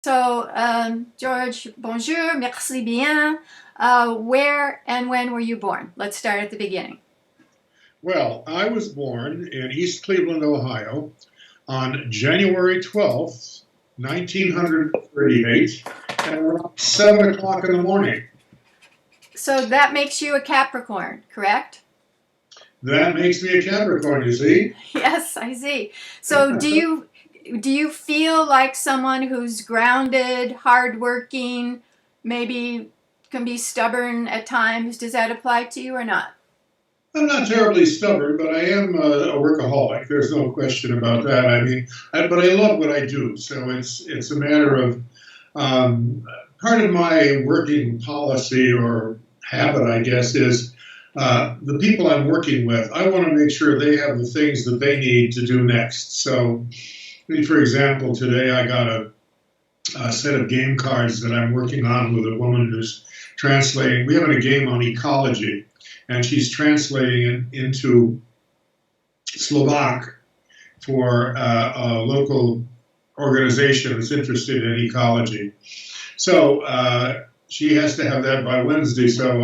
So, George, bonjour, merci bien. Where and when were you born? Let's start at the beginning. Well, I was born in East Cleveland, Ohio on January 12th, 1938, at around 7 o'clock in the morning. So that makes you a Capricorn, correct? That makes me a Capricorn, you see? Yes, I see. So do you feel like someone who's grounded, hardworking, maybe can be stubborn at times? Does that apply to you or not? I'm not terribly stubborn, but I am a workaholic. There's no question about that. But I love what I do. So it's a matter of um, part of my working policy or habit, I guess, is the people I'm working with. I want to make sure they have the things that they need to do next. So, for example, today I got a set of game cards that I'm working on with a woman who's translating. We have a game on ecology, and she's translating it into Slovak for a local organization that's interested in ecology. So she has to have that by Wednesday. So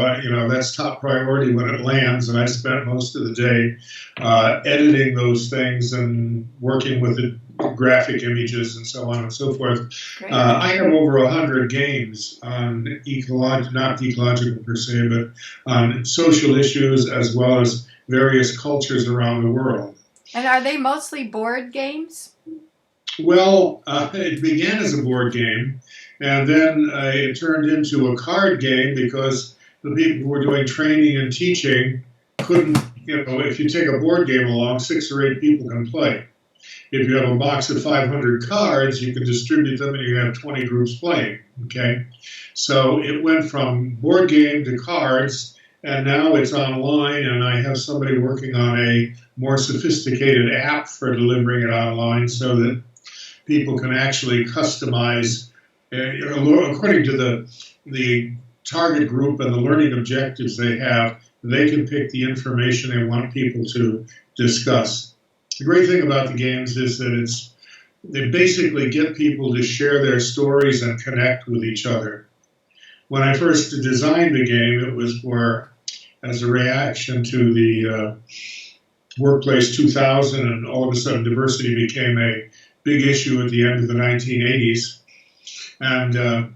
that's top priority when it lands. And I spent most of the day editing those things and working with the graphic images and so on and so forth. I have over 100 games on not ecological per se, but on social issues as well as various cultures around the world. And are they mostly board games? Well, it began as a board game, and then it turned into a card game because the people who were doing training and teaching couldn't, if you take a board game along, 6 or 8 people can play. If you have a box of 500 cards, you can distribute them and you have 20 groups playing, okay? So it went from board game to cards, and now it's online, and I have somebody working on a more sophisticated app for delivering it online so that people can actually customize, according to the target group and the learning objectives they have, they can pick the information they want people to discuss. The great thing about the games is that they basically get people to share their stories and connect with each other. When I first designed the game, it was as a reaction to the Workplace 2000, and all of a sudden diversity became a big issue at the end of the 1980s. And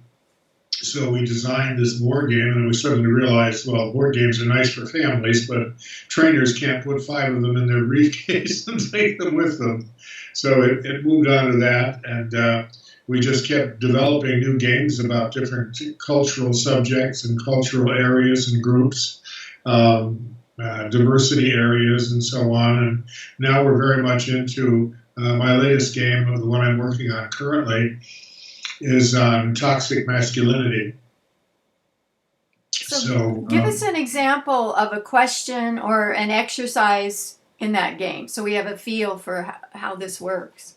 so we designed this board game, and we suddenly realized, well, board games are nice for families, but trainers can't put 5 of them in their briefcase and take them with them. So it moved on to that, and we just kept developing new games about different cultural subjects and cultural areas and groups, diversity areas, and so on. And now we're very much into my latest game, the one I'm working on currently, is on toxic masculinity. So give us an example of a question or an exercise in that game so we have a feel for how this works.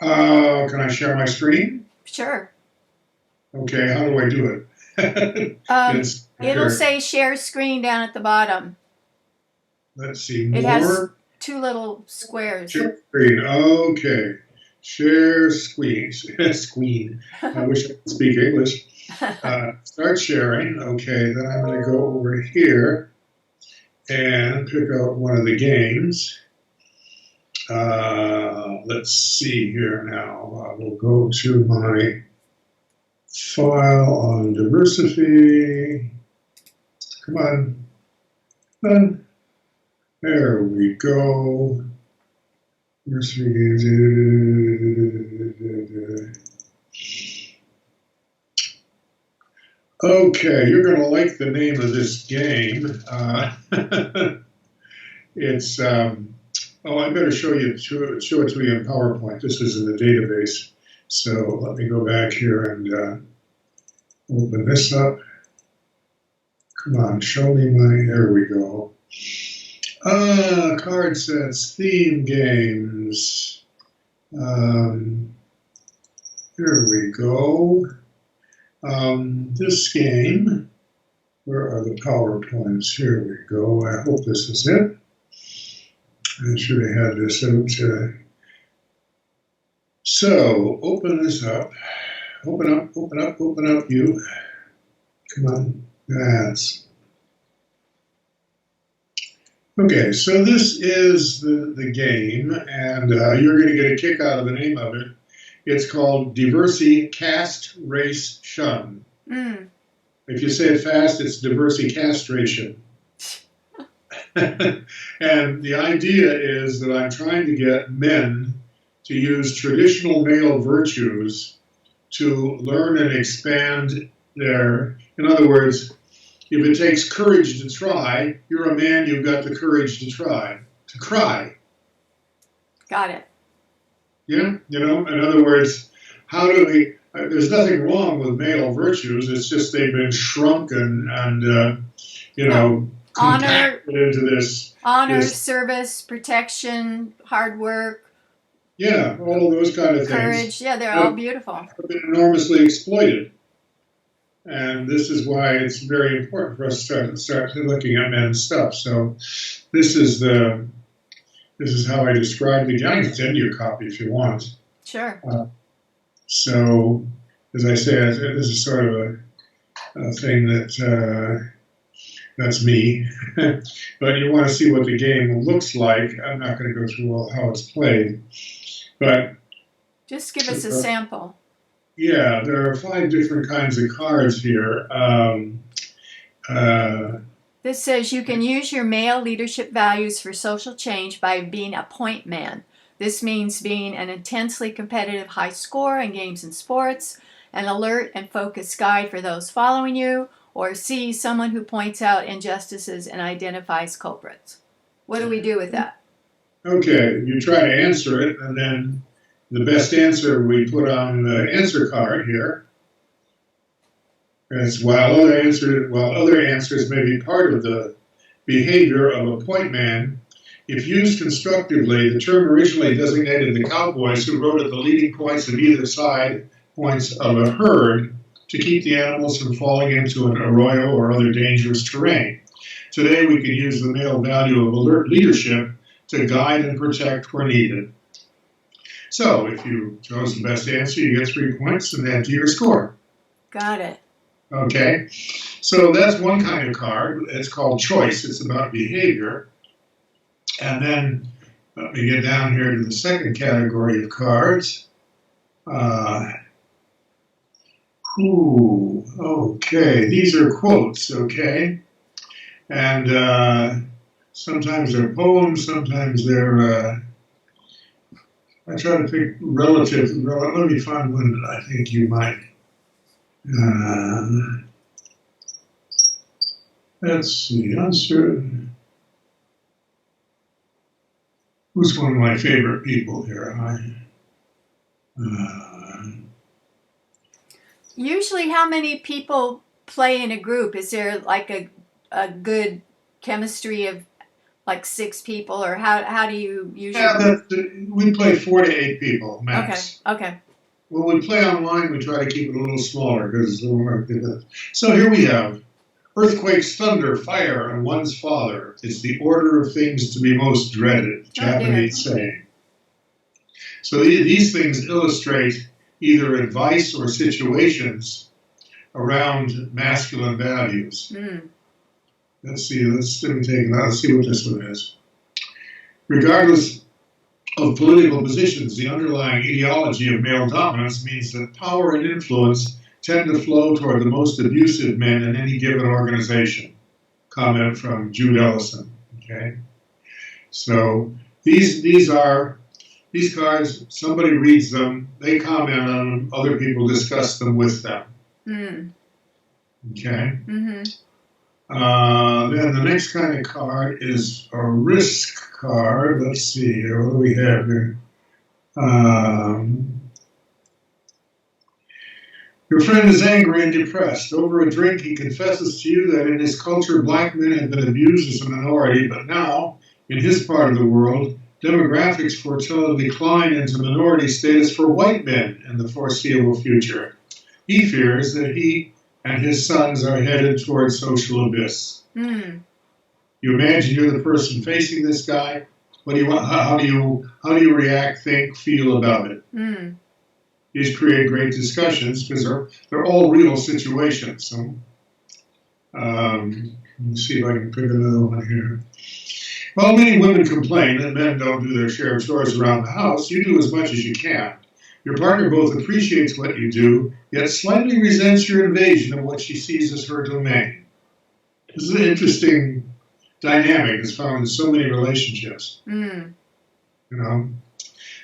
Can I share my screen? Sure. Okay, how do I do it? It'll say share screen down at the bottom. Let's see, more. It has 2 little squares. Share screen, okay. Share screen. Screen. I wish I could speak English. Start sharing. Okay, then I'm going to go over here and pick out one of the games. Let's see here now. We'll go to my file on diversity. Come on. There we go. Okay, you're going to like the name of this game. It's, I better show it to you in PowerPoint. This is in the database. So let me go back here and open this up. Come on, show me there we go. Card sets, theme games. Here we go. This game, where are the PowerPoints? Here we go. I hope this is it. I should have had this out. So, open this up. Open up, you. Come on. That's okay. So this is the game, and you're going to get a kick out of the name of it. It's called Diversity Cast Race Shun. Mm. If you say it fast, it's diversity castration. And the idea is that I'm trying to get men to use traditional male virtues to learn and expand in other words, if it takes courage to try, you're a man, you've got the courage to try, to cry. Got it. Yeah, in other words, how do we, there's nothing wrong with male virtues, it's just they've been shrunken and, Honor, compacted into this. service, protection, hard work. Yeah, all of those kind of courage. things. Yeah, they're all beautiful. Have been enormously exploited. And this is why it's very important for us to start looking at men's stuff. So this is how I describe the game. I can send you a copy if you want. Sure. So, as I say, this is sort of a thing that's me. But you want to see what the game looks like. I'm not going to go through how it's played. But just give us a sample. Yeah, there are 5 different kinds of cards here. This says you can use your male leadership values for social change by being a point man. This means being an intensely competitive high scorer in games and sports, an alert and focused guide for those following you, or C, someone who points out injustices and identifies culprits. What do we do with that? Okay, you try to answer it, and then the best answer we put on the answer card here. As while other answers may be part of the behavior of a point man, if used constructively, the term originally designated the cowboys who rode at the leading points of either side points of a herd to keep the animals from falling into an arroyo or other dangerous terrain. Today, we can use the male value of alert leadership to guide and protect where needed. So, if you chose the best answer, you get 3 points and add to your score. Got it. Okay, so that's one kind of card. It's called choice. It's about behavior. And then let me get down here to the second category of cards. Okay, these are quotes, okay? And sometimes they're poems, sometimes they're, I try to pick relative. Let me find one that I think you might. Let's see, uncertain. Who's one of my favorite people here? Usually, how many people play in a group? Is there like a good chemistry of like 6 people, or how do you usually? Yeah, we play 4 to 8 people max. Okay. When we play online, we try to keep it a little smaller because. So here we have earthquakes, thunder, fire, and one's father. It's the order of things to be most dreaded. Japanese saying. So these things illustrate either advice or situations around masculine values. Let's see. Let's take it out. Let's see what this one is. Regardless of political positions, the underlying ideology of male dominance means that power and influence tend to flow toward the most abusive men in any given organization. Comment from Jude Ellison. Okay, so these cards. Somebody reads them, they comment on them, other people discuss them with them. Okay. Then the next kind of card is a risk card. Let's see here. What do we have here? Your friend is angry and depressed. Over a drink, he confesses to you that in his culture, black men have been abused as a minority, but now, in his part of the world, demographics foretell a decline into minority status for white men in the foreseeable future. He fears that he and his sons are headed towards social abyss. You imagine you're the person facing this guy. What do you want? How do you react, think, feel about it? these create great discussions because they're all real situations. So let me see if I can pick another one here. While many women complain that men don't do their share of chores around the house, you do as much as you can. Your partner both appreciates what you do, yet slightly resents your invasion of what she sees as her domain. This is an interesting dynamic that's found in so many relationships. You know.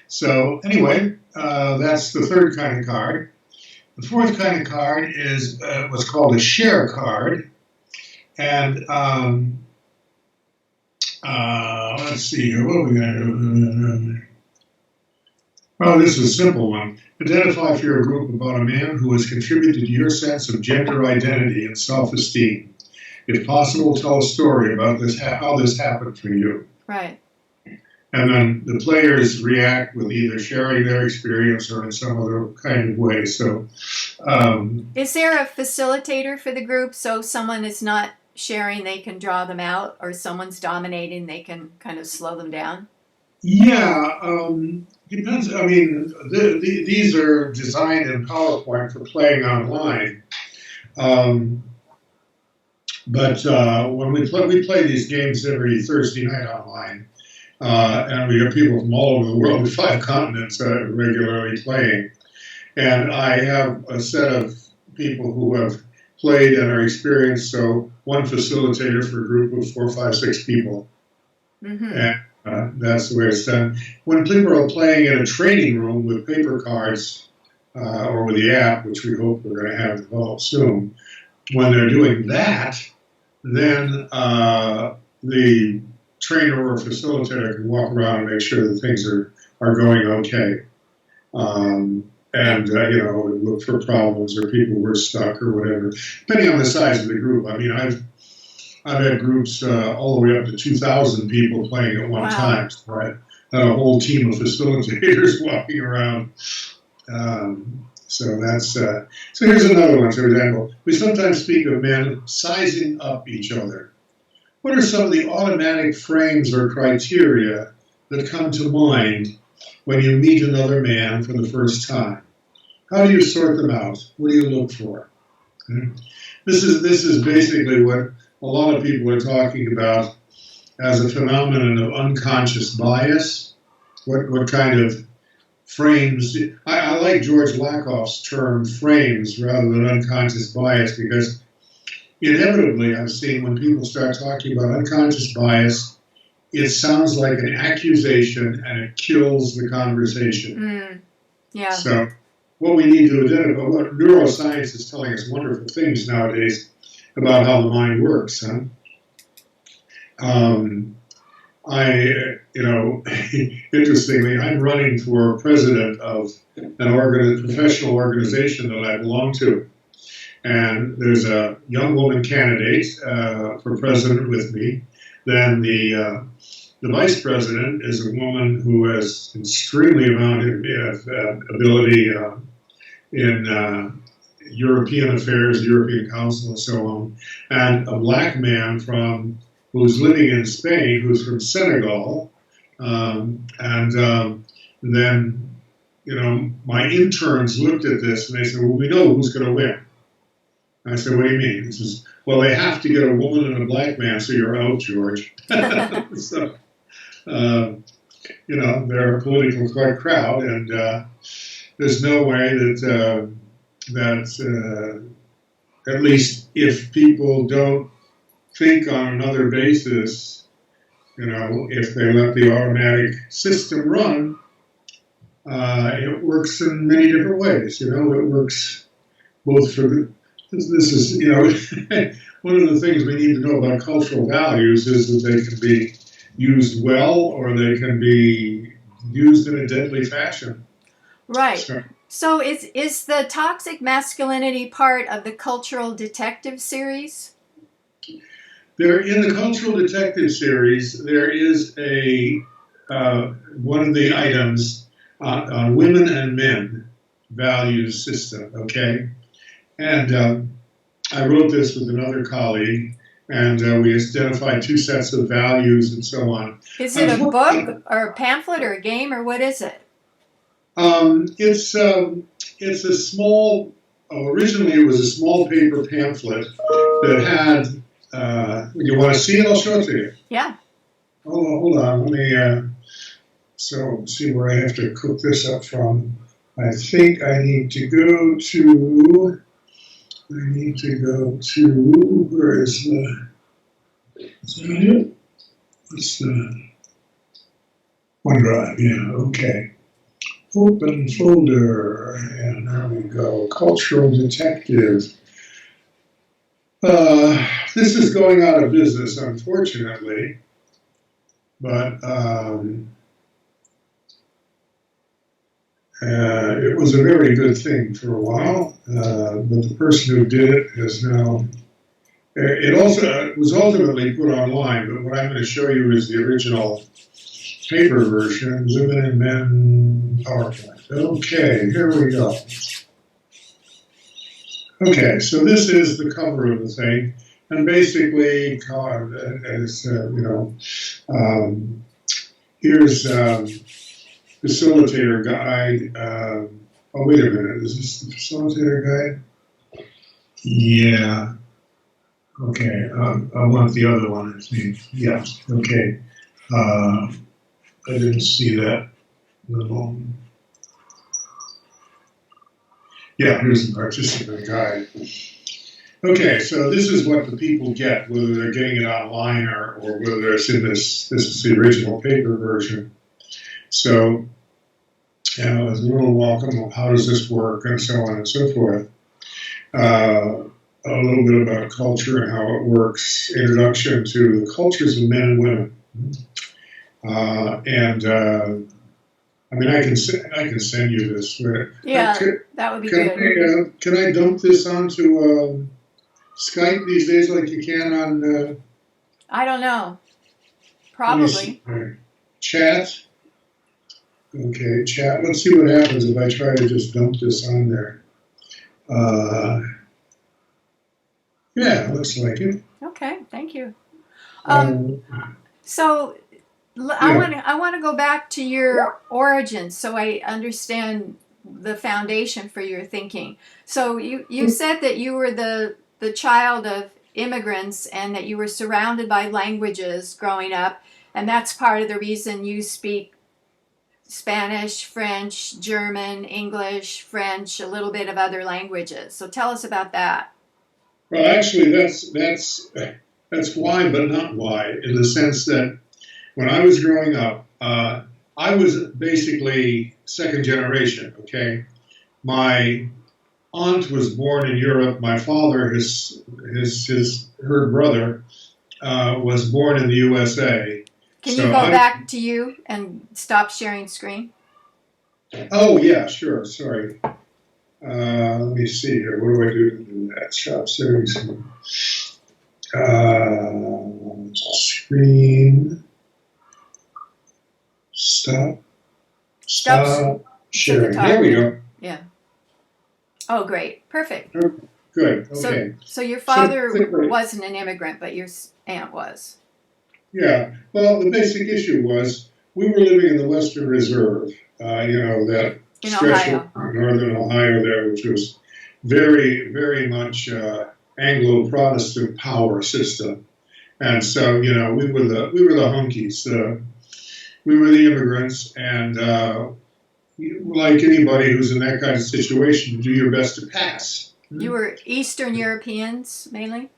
So anyway, that's the third kind of card. The fourth kind of card is what's called a share card, and let's see here. What are we going to do? Oh, this is a simple one. Identify for your group about a man who has contributed to your sense of gender identity and self-esteem. If possible, tell a story about this, how this happened for you. Right. And then the players react with either sharing their experience or in some other kind of way. So, is there a facilitator for the group? So if someone is not sharing, they can draw them out, or someone's dominating, they can kind of slow them down? Yeah, depends. I mean, these are designed in PowerPoint for playing online. But when we play these games every Thursday night online, and we have people from all over the world, with 5 continents regularly playing. And I have a set of people who have played and are experienced, so one facilitator for a group of 4, 5, 6 people. And that's the way it's done. When people are playing in a training room with paper cards or with the app, which we hope we're going to have developed soon, when they're doing that, then the trainer or facilitator can walk around and make sure that things are going okay. And look for problems or people who are stuck or whatever, depending on the size of the group. I mean, I've had groups all the way up to 2,000 people playing at one time. So I had a whole team of facilitators walking around. So that's so here's another one, for example. We sometimes speak of men sizing up each other. What are some of the automatic frames or criteria that come to mind when you meet another man for the first time? How do you sort them out? What do you look for? This is basically what a lot of people are talking about as a phenomenon of unconscious bias. What kind of frames? I like George Lakoff's term frames rather than unconscious bias, because inevitably I've seen when people start talking about unconscious bias, it sounds like an accusation and it kills the conversation. Yeah. So what we need to identify, what neuroscience is telling us wonderful things nowadays about how the mind works. Interestingly, I'm running for president of an professional organization that I belong to. And there's a young woman candidate for president with me. Then the vice president is a woman who has extremely amount of ability in European affairs, European Council, and so on. And a black man who's living in Spain, who's from Senegal. Then, my interns looked at this and they said, well, we know who's going to win. I said, what do you mean? He says, well, they have to get a woman and a black man, so you're out, George. So, they're a political crowd, and there's no way that at least if people don't think on another basis, if they let the automatic system run, it works in many different ways. It works both for this is, one of the things we need to know about cultural values is that they can be used well or they can be used in a deadly fashion. Right. So is the toxic masculinity part of the Cultural Detective series? In the Cultural Detective series, there is one of the items on women and men values system, okay? And I wrote this with another colleague, and we identified 2 sets of values and so on. Is it a book or a pamphlet or a game, or what is it? It's it's a small. Originally, it was a small paper pamphlet that had. You want to see it? I'll show it to you. Yeah. Hold on. Let me. So see where I have to cook this up from. I think I need to go to. Where is the? Is that it? What's the? OneDrive. Yeah. Okay. Open folder, and there we go. Cultural Detective. This is going out of business, unfortunately, but it was a very good thing for a while. But the person who did it has now. It was ultimately put online, but what I'm going to show you is the original paper version, Women and Men PowerPoint. Okay, here we go. Okay, so this is the cover of the thing, and basically, as here's facilitator guide. Oh, wait a minute, is this the facilitator guide? Yeah. Okay, I want the other one, I think. Yeah, okay. I didn't see that. No. Yeah, here's the participant guide. Okay, so this is what the people get, whether they're getting it online or whether it's in this is the original paper version. So, there's a little welcome of how does this work and so on and so forth. A little bit about culture and how it works, introduction to the cultures of men and women. I mean, I can send you this. Yeah, that would be good. Can I dump this onto Skype these days like you can on? I don't know. Probably. Chat. Okay, chat. Let's see what happens if I try to just dump this on there. Yeah, looks like it. Okay, thank you. So I want to go back to your origins so I understand the foundation for your thinking. So you said that you were the child of immigrants and that you were surrounded by languages growing up, and that's part of the reason you speak Spanish, French, German, English, French, a little bit of other languages. So tell us about that. Well, actually, that's why, but not why, in the sense that when I was growing up, I was basically second generation. Okay, my aunt was born in Europe. My father, her brother, was born in the USA. Can you go back to you and stop sharing screen? Oh yeah, sure. Sorry. Let me see here. What do I do to do that? Stop sharing screen. Stop sharing. There we go. Yeah. Oh, great. Perfect. Good. Okay. So your father wasn't an immigrant, but your aunt was. Yeah. Well, the basic issue was we were living in the Western Reserve, that in stretch Ohio. of northern Ohio there, which was very, very much Anglo-Protestant power system. And so, we were the hunkies. We were the immigrants, and like anybody who's in that kind of situation, you do your best to pass. You were Eastern Europeans, mainly?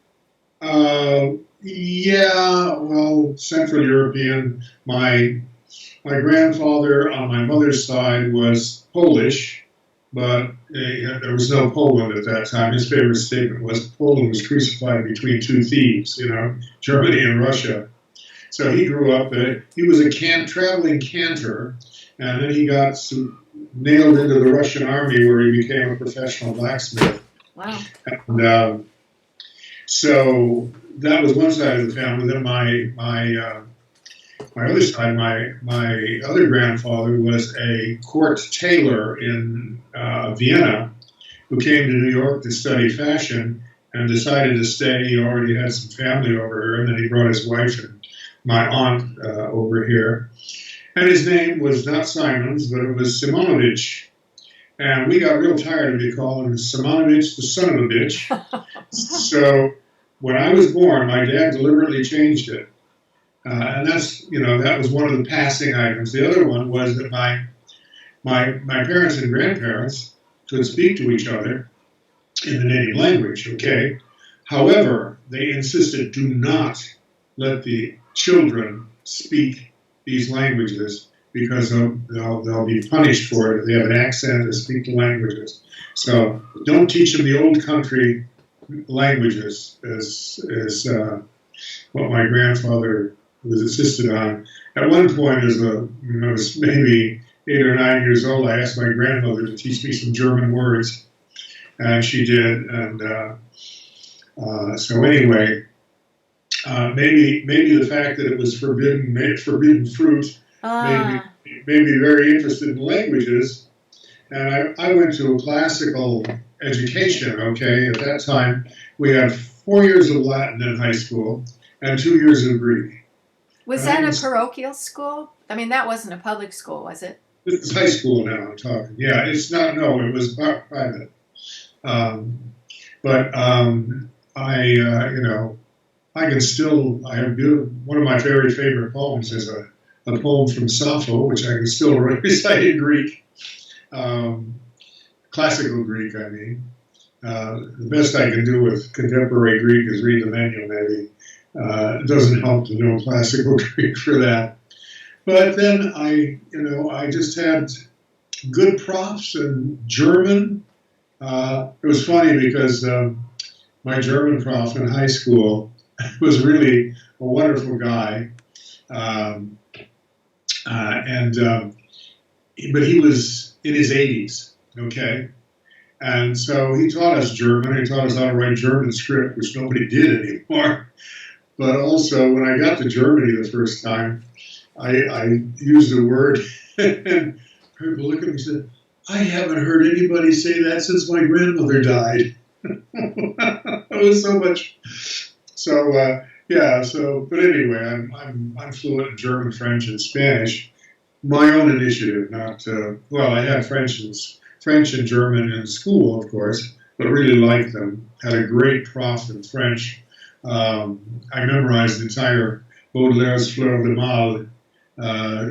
Yeah, well, Central European. My grandfather on my mother's side was Polish, but there was no Poland at that time. His favorite statement was Poland was crucified between two thieves, Germany and Russia. So he grew up, he was a traveling cantor, and then he got nailed into the Russian army where he became a professional blacksmith. Wow. And so that was one side of the family. Then my other side, my other grandfather was a court tailor in Vienna who came to New York to study fashion and decided to stay. He already had some family over here, and then he brought his wife and my aunt over here. And his name was not Simons, but it was Simonovich. And we got real tired of me calling him Simonovich, the son of a bitch. So when I was born, my dad deliberately changed it. And that's, that was one of the passing items. The other one was that my parents and grandparents could speak to each other in the native language, okay? However, they insisted, do not let the children speak these languages because they'll be punished for it if they have an accent or speak the languages. So don't teach them the old country languages is what my grandfather was insisted on. At one point, when I was maybe 8 or 9 years old, I asked my grandmother to teach me some German words, and she did. And so anyway, maybe the fact that it was forbidden fruit made me very interested in languages. And I went to a classical education, okay? At that time, we had 4 years of Latin in high school and 2 years of Greek. Was that a parochial school? I mean, that wasn't a public school, was it? This is high school now I'm talking. Yeah, it's not, no, it was private. But I can still, one of my very favorite poems is a poem from Sappho, which I can still recite in Greek. Classical Greek, I mean. The best I can do with contemporary Greek is read the menu, maybe. It doesn't help to know classical Greek for that. But then I just had good profs in German. It was funny because my German prof in high school was really a wonderful guy. But he was in his 80s, okay? And so he taught us German. He taught us how to write German script, which nobody did anymore. But also, when I got to Germany the first time, I used a word, and people looked at me and said, I haven't heard anybody say that since my grandmother died. It was so much. So, but anyway, I'm fluent in German, French, and Spanish. My own initiative, not, I had French and German in school, of course, but really liked them. Had a great prof in French. I memorized the entire Baudelaire's Fleur de Mal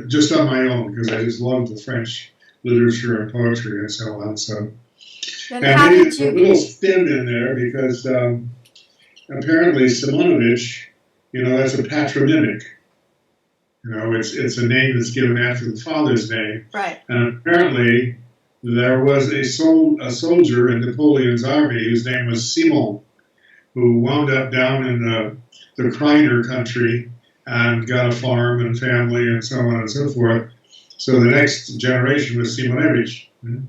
just on my own because I just loved the French literature and poetry and so on. So, and maybe a little stem in there because apparently Simonovich, that's a patronymic. It's a name that's given after the father's name. Right. And apparently there was a soldier in Napoleon's army whose name was Simon, who wound up down in the Kreiner country and got a farm and family and so on and so forth. So the next generation was Simonovich. And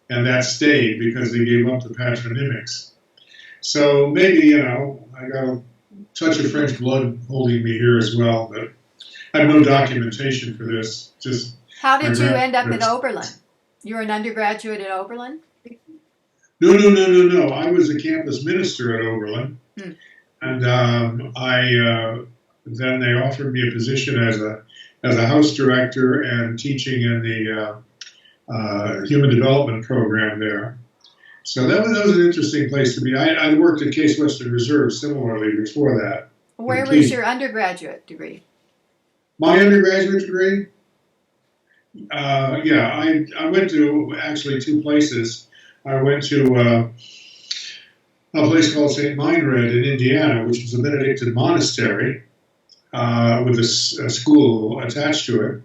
that stayed because they gave up the patronymics. So maybe, I got a touch of French blood holding me here as well, but I have no documentation for this. Just how did you end up at Oberlin? You were an undergraduate at Oberlin? No. I was a campus minister at Oberlin, and then they offered me a position as a house director and teaching in the human development program there. So that was an interesting place to be. I worked at Case Western Reserve similarly before that. Where was your undergraduate degree? My undergraduate degree? I went to actually two places. I went to a place called St. Meinrad in Indiana, which was a Benedictine monastery with a school attached to it.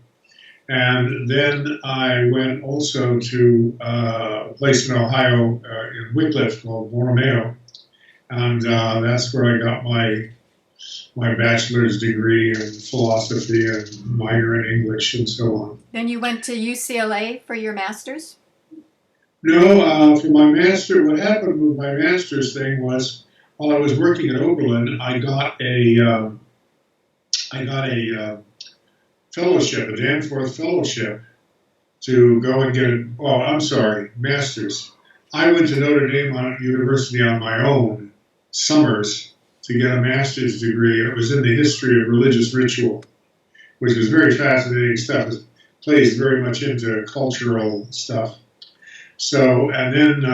And then I went also to a place in Ohio in Wycliffe called Borromeo. And that's where I got my bachelor's degree in philosophy and minor in English and so on. Then you went to UCLA for your master's? No, for my master, what happened with my master's thing was while I was working at Oberlin, I got a fellowship, a Danforth fellowship, to go and get master's. I went to Notre Dame University on my own, summers, to get a master's degree. It was in the history of religious ritual, which was very fascinating stuff. plays very much into cultural stuff. So, and then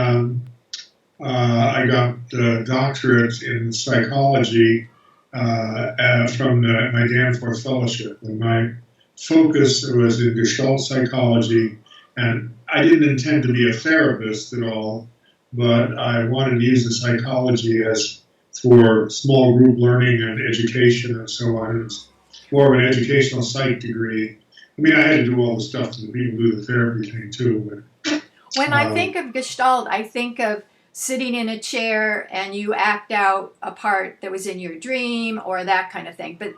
I got a doctorate in psychology from my Danforth Fellowship. And my focus was in Gestalt psychology, and I didn't intend to be a therapist at all, but I wanted to use the psychology as for small group learning and education and so on. It's more of an educational psych degree. I mean, I had to do all the stuff that the people do the therapy thing too. But, When I think of Gestalt, I think of sitting in a chair and you act out a part that was in your dream or that kind of thing. But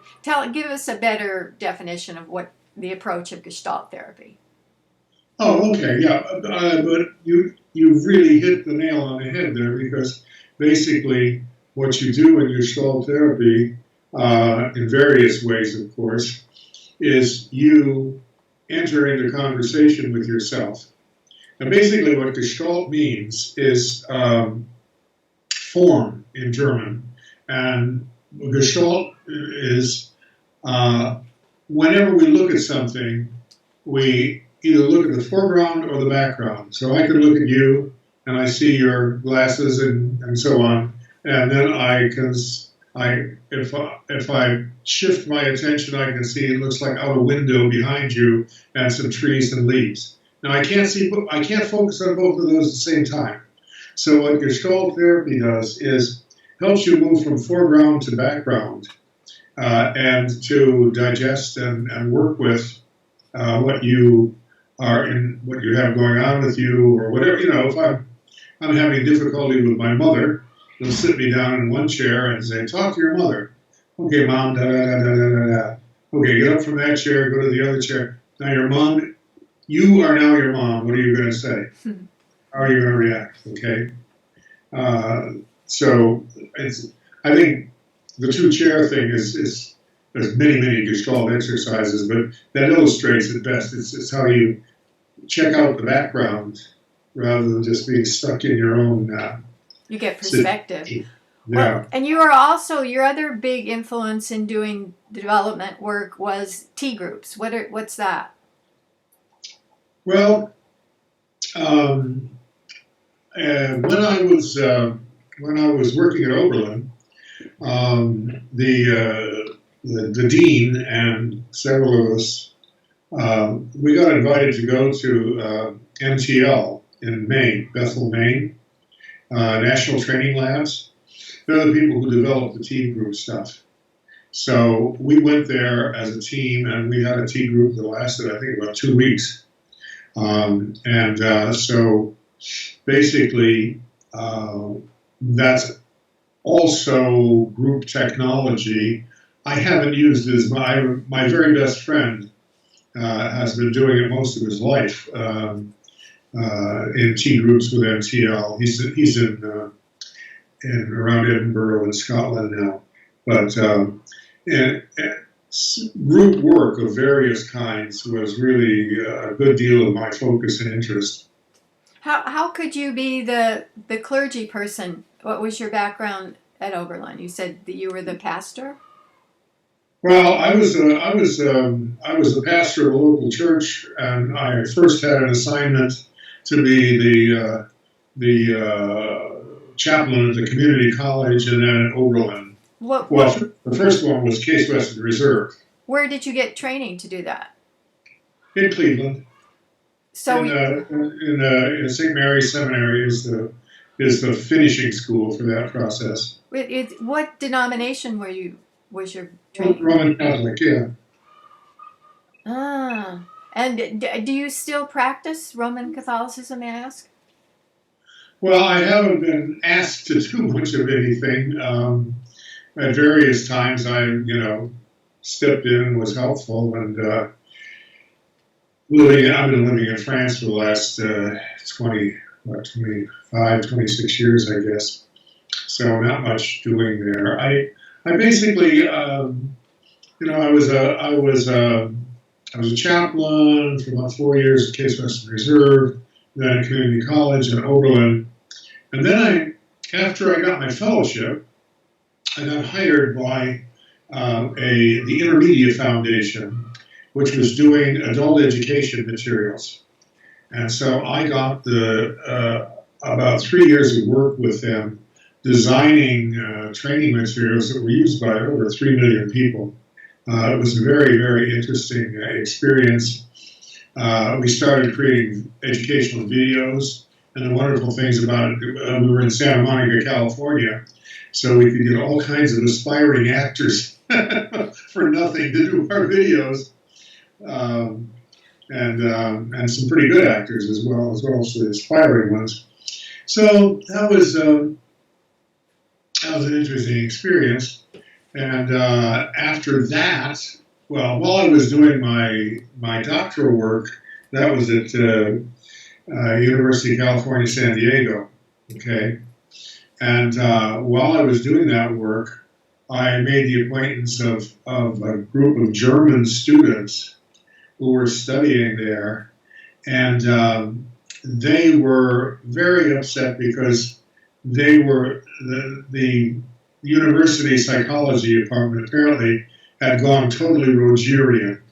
give us a better definition of what the approach of Gestalt therapy. Oh, okay, yeah, but you've really hit the nail on the head there, because basically what you do in Gestalt therapy, in various ways, of course, is you enter into conversation with yourself. And basically what Gestalt means is form in German. And Gestalt is whenever we look at something, we either look at the foreground or the background. So I can look at you and I see your glasses and so on. And then if I shift my attention, I can see it looks like out a window behind you and some trees and leaves. Now I can't focus on both of those at the same time. So what Gestalt therapy does is helps you move from foreground to background and to digest and work with what you have going on with you, or whatever. If I'm having difficulty with my mother, they'll sit me down in one chair and say, "Talk to your mother." Okay, mom, da da da da da da. Okay, get up from that chair, go to the other chair. Now your mom, you are now your mom. What are you going to say? How are you going to react? Okay. So I think the two chair thing is there's many Gestalt exercises, but that illustrates it best. It's how you check out the background rather than just being stuck in your own. You get perspective. Yeah. Well, and you are also, your other big influence in doing development work was T groups. What's that? Well, when I was working at Oberlin, the dean and several of us, we got invited to go to MTL in Maine, Bethel, Maine, National Training Labs. They're the people who developed the team group stuff. So we went there as a team, and we had a team group that lasted, I think, about 2 weeks. So basically, that's also group technology. I haven't used it as my very best friend has been doing it most of his life in T groups with MTL. He's in around Edinburgh in Scotland now, but group work of various kinds was really a good deal of my focus and interest. How could you be the clergy person? What was your background at Oberlin? You said that you were the pastor? Well, I was the pastor of a local church, and I first had an assignment to be the chaplain at the community college, and then at Oberlin. The first one was Case Western Reserve. Where did you get training to do that? In Cleveland. So in St. Mary's Seminary is the finishing school for that process. What denomination was your training? Roman Catholic, yeah. Ah, and do you still practice Roman Catholicism, may I ask? Well, I haven't been asked to do much of anything. At various times, I stepped in and was helpful. And I've been living in France for the last 26 years, I guess. So not much doing there. I basically, I was a chaplain for about 4 years at Case Western Reserve, then at community college in Oberlin. And then after I got my fellowship, I got hired by the Intermedia Foundation, which was doing adult education materials. And so I got about 3 years of work with them designing training materials that were used by over 3 million people. It was a very, very interesting experience. We started creating educational videos, and the wonderful things about it, we were in Santa Monica, California, so we could get all kinds of aspiring actors for nothing to do our videos, and some pretty good actors as well as the aspiring ones. So that was an interesting experience. And after that, well, while I was doing my doctoral work, that was at University of California, San Diego, okay? And while I was doing that work, I made the acquaintance of a group of German students who were studying there, and they were very upset because they were the university psychology department apparently had gone totally Rogerian,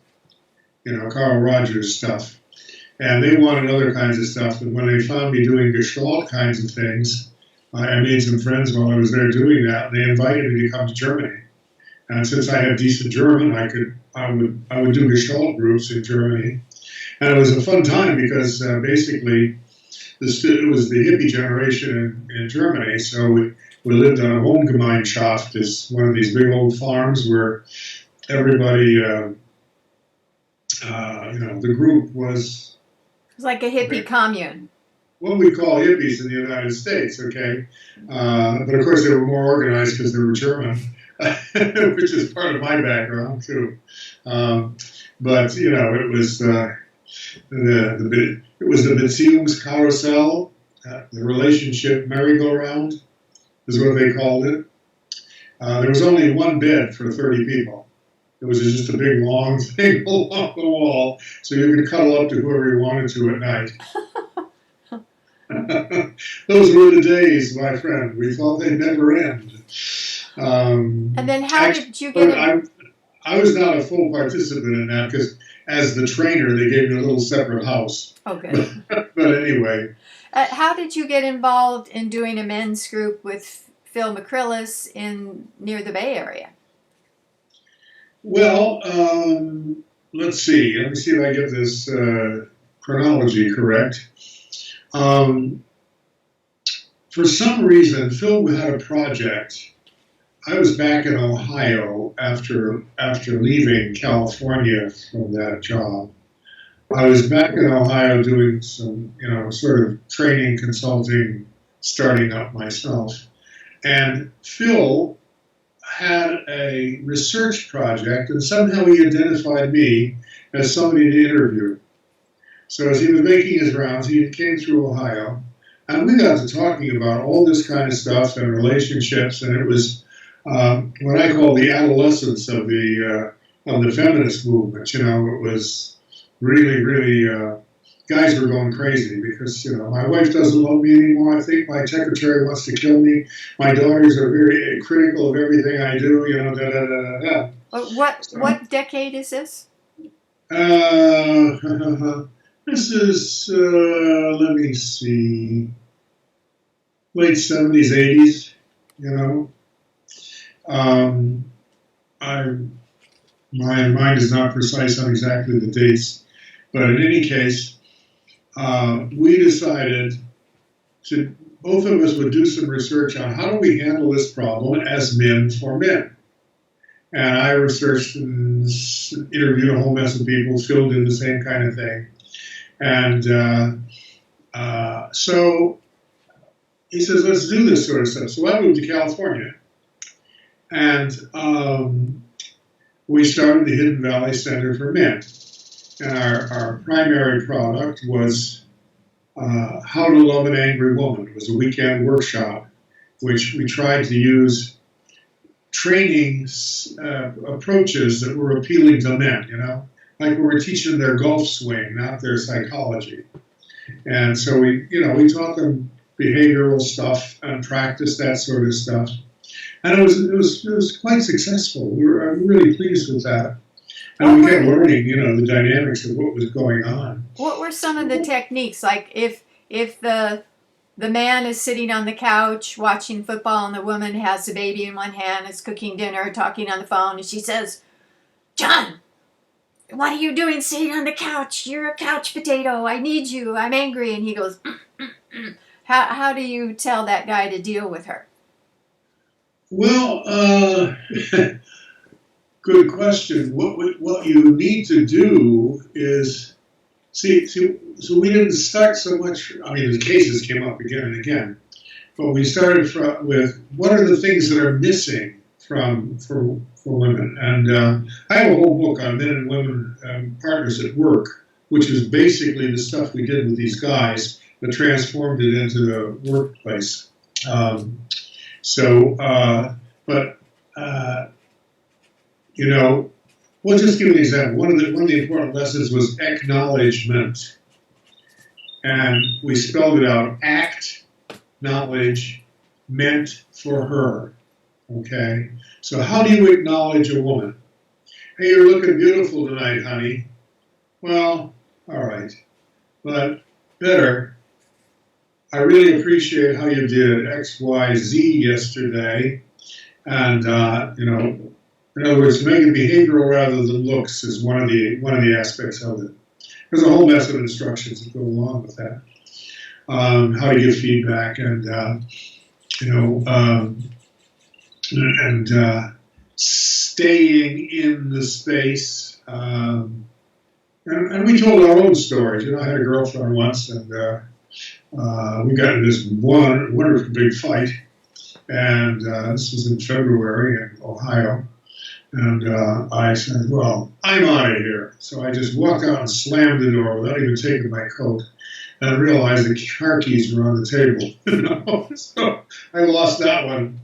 Carl Rogers stuff. And they wanted other kinds of stuff. And when they found me doing Gestalt kinds of things, I made some friends while I was there doing that. And they invited me to come to Germany. And since I had decent German, I would do Gestalt groups in Germany. And it was a fun time because basically it was the hippie generation in Germany. So we lived on a Wohngemeinschaft, one of these big old farms where everybody, the group was... It was like a hippie commune. What we call hippies in the United States, okay? But of course they were more organized because they were German, which is part of my background too. But it was the Beziehungskarussell, the relationship merry-go-round is what they called it. There was only one bed for 30 people. It was just a big long thing along the wall, so you could cuddle up to whoever you wanted to at night. Those were the days, my friend. We thought they'd never end. And then how did you get it? I was not a full participant in that because as the trainer, they gave me a little separate house. Okay. But anyway. How did you get involved in doing a men's group with Phil McCrillis near the Bay Area? Well, let's see. Let me see if I get this chronology correct. For some reason, Phil had a project. I was back in Ohio after leaving California from that job. I was back in Ohio doing some, sort of training, consulting, starting up myself. And Phil had a research project, and somehow he identified me as somebody to interview. So as he was making his rounds, he came through Ohio, and we got to talking about all this kind of stuff and relationships, and it was what I call the adolescence of the feminist movement. It was really, really, guys were going crazy because, my wife doesn't love me anymore. I think my secretary wants to kill me. My daughters are very critical of everything I do, da-da-da-da-da. What decade is this? This is, let me see, late 70s, 80s, My mind is not precise on exactly the dates, but in any case, we decided both of us would do some research on how do we handle this problem as men for men. And I researched and interviewed a whole mess of people, Phil did the same kind of thing. And so he says, let's do this sort of stuff. So I moved to California. And we started the Hidden Valley Center for Men. And our primary product was How to Love an Angry Woman. It was a weekend workshop, which we tried to use training approaches that were appealing to men, like we were teaching their golf swing, not their psychology. And so we taught them behavioral stuff and practice that sort of stuff. And it was quite successful. I'm really pleased with that. And we kept learning, the dynamics of what was going on. What were some of the techniques? Like if the man is sitting on the couch watching football and the woman has the baby in one hand, is cooking dinner, talking on the phone, and she says, "John, what are you doing sitting on the couch? You're a couch potato. I need you. I'm angry." And he goes, How do you tell that guy to deal with her? Well, good question. What you need to do is see. So we didn't start so much. I mean, the cases came up again and again, but we started with what are the things that are missing for women. And I have a whole book on men and women partners at work, which is basically the stuff we did with these guys that transformed it into the workplace. We'll just give an example. One of the important lessons was acknowledgement. And we spelled it out, act, knowledge, meant for her. Okay? So how do you acknowledge a woman? Hey, you're looking beautiful tonight, honey. Well, all right. But better, I really appreciate how you did X, Y, Z yesterday. And, in other words, make it behavioral rather than looks is one of the aspects of it. There's a whole mess of instructions that go along with that. How to give feedback and staying in the space. And we told our own stories. I had a girlfriend once, and we got in this wonderful big fight. And this was in February in Ohio. And I said, well, I'm out of here. So I just walked out and slammed the door without even taking my coat. And I realized the car keys were on the table. So I lost that one.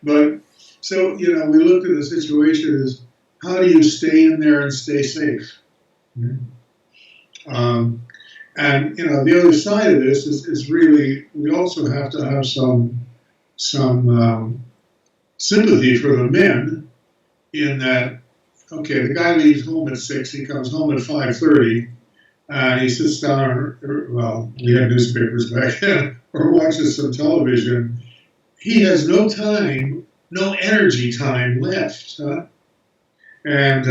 But so, we looked at the situation as how do you stay in there and stay safe? And, the other side of this is really, we also have to have some sympathy for the men in that, okay, the guy leaves home at 6, he comes home at 5:30, and he sits down, we had newspapers back then, or watches some television. He has no time, no energy time left. And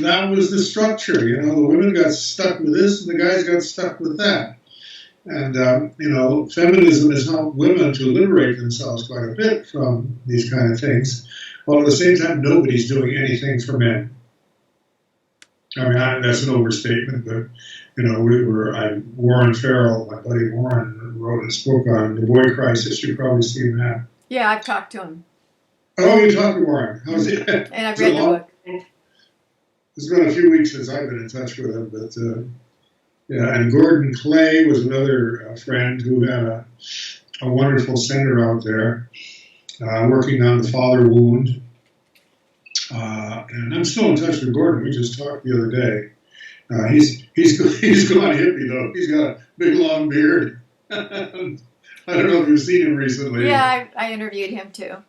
that was the structure. The women got stuck with this, and the guys got stuck with that. And, feminism has helped women to liberate themselves quite a bit from these kind of things. While at the same time, nobody's doing anything for men. I mean, that's an overstatement, but, Warren Farrell, my buddy Warren, wrote this book on the boy crisis. You've probably seen that. Yeah, I've talked to him. Oh, you talked to Warren. How's it? And I've read the book. It's been a few weeks since I've been in touch with him, but... yeah, and Gordon Clay was another friend who had a wonderful center out there working on the father wound. And I'm still in touch with Gordon. We just talked the other day. He's gone hippie though. He's got a big long beard. I don't know if you've seen him recently. Yeah, I interviewed him too.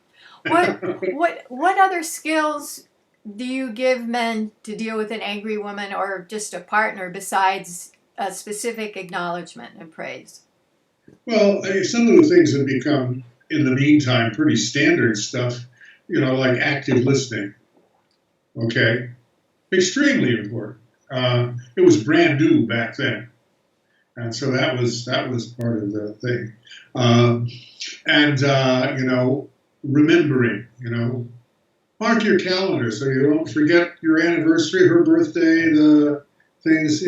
What other skills do you give men to deal with an angry woman or just a partner besides a specific acknowledgement and praise? Well, some of the things have become, in the meantime, pretty standard stuff, like active listening. Okay? Extremely important. It was brand new back then. And so that was part of the thing. Remembering, mark your calendar so you don't forget your anniversary, her birthday, the things,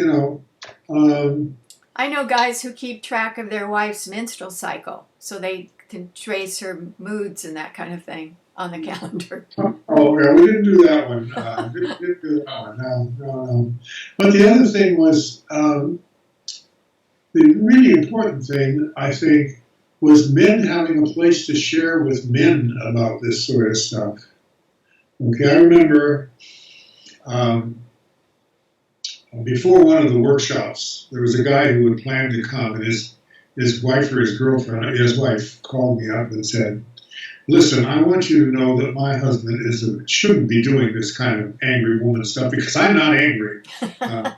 I know guys who keep track of their wife's menstrual cycle so they can trace her moods and that kind of thing on the calendar. Oh, yeah, we didn't do that one. Didn't do that one. No. But the other thing was, the really important thing, I think, was men having a place to share with men about this sort of stuff. Okay, I remember before one of the workshops, there was a guy who had planned to come, and his wife or his girlfriend, his wife, called me up and said, listen, I want you to know that my husband shouldn't be doing this kind of angry woman stuff because I'm not angry. But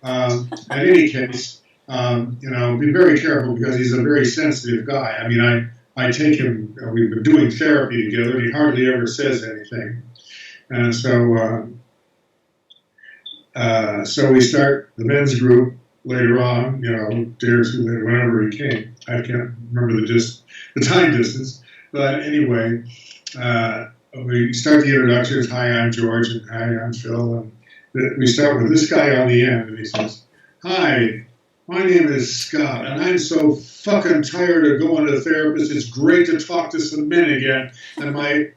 in any case, be very careful because he's a very sensitive guy. I mean, I take him, we've been doing therapy together, and he hardly ever says anything. And so we start the men's group later on, day or two later, whenever he came. I can't remember the time distance. But anyway, we start the introductions. Hi, I'm George, and hi, I'm Phil. And we start with this guy on the end, and he says, hi, my name is Scott, and I'm so fucking tired of going to the therapist. It's great to talk to some men again. And I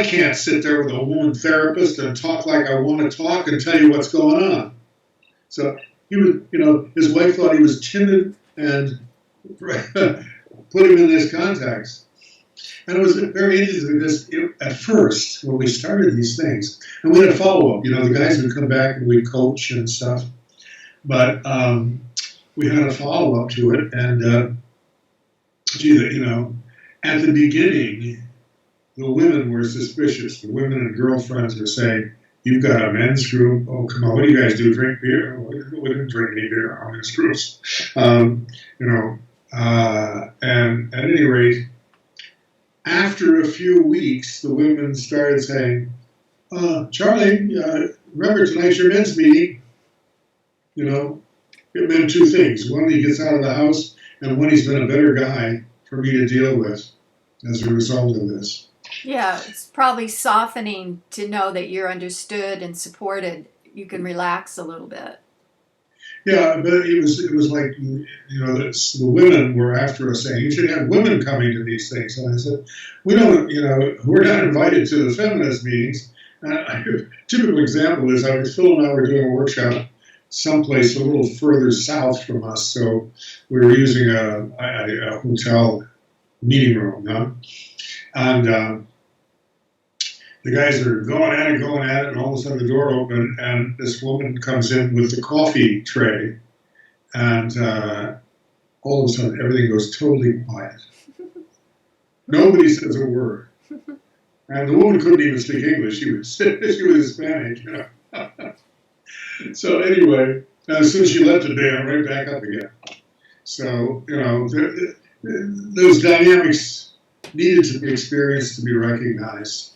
can't sit there with a woman therapist and talk like I want to talk and tell you what's going on. So he was, his wife thought he was timid and put him in this context. And it was very interesting because at first, when we started these things, and we had a follow-up, the guys would come back and we'd coach and stuff. But we had a follow-up to it. And, at the beginning, the women were suspicious. The women and girlfriends were saying, you've got a men's group. Oh, come on, what do you guys do? Drink beer? Oh, we didn't drink any beer on men's groups. And at any rate, after a few weeks, the women started saying, Charlie, remember tonight's your men's meeting? It meant two things. One, he gets out of the house, and one, he's been a better guy for me to deal with as a result of this. Yeah, it's probably softening to know that you're understood and supported. You can relax a little bit. Yeah, but it was like, the women were after us saying, you should have women coming to these things. And I said, we're not invited to the feminist meetings. A typical example is Phil and I were doing a workshop someplace a little further south from us. So we were using a hotel meeting room, and the guys are going at it, and all of a sudden the door opened, and this woman comes in with the coffee tray, and all of a sudden everything goes totally quiet. Nobody says a word. And the woman couldn't even speak English. She was Hispanic. So anyway, as soon as she left the band, right back up again. So, those dynamics needed to be experienced to be recognized.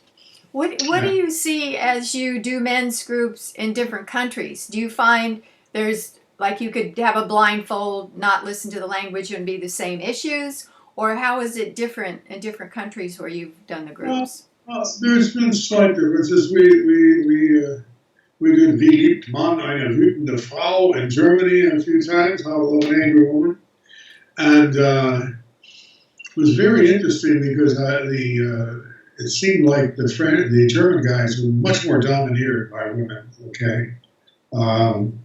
What do you see as you do men's groups in different countries? Do you find there's, like, you could have a blindfold, not listen to the language and be the same issues? Or how is it different in different countries where you've done the groups? There's been slight differences. We did Wie liebt man eine wütende Frau in Germany a few times, How to Love an Angry Woman. And it was very interesting because it seemed like the German guys were much more domineered by women, okay?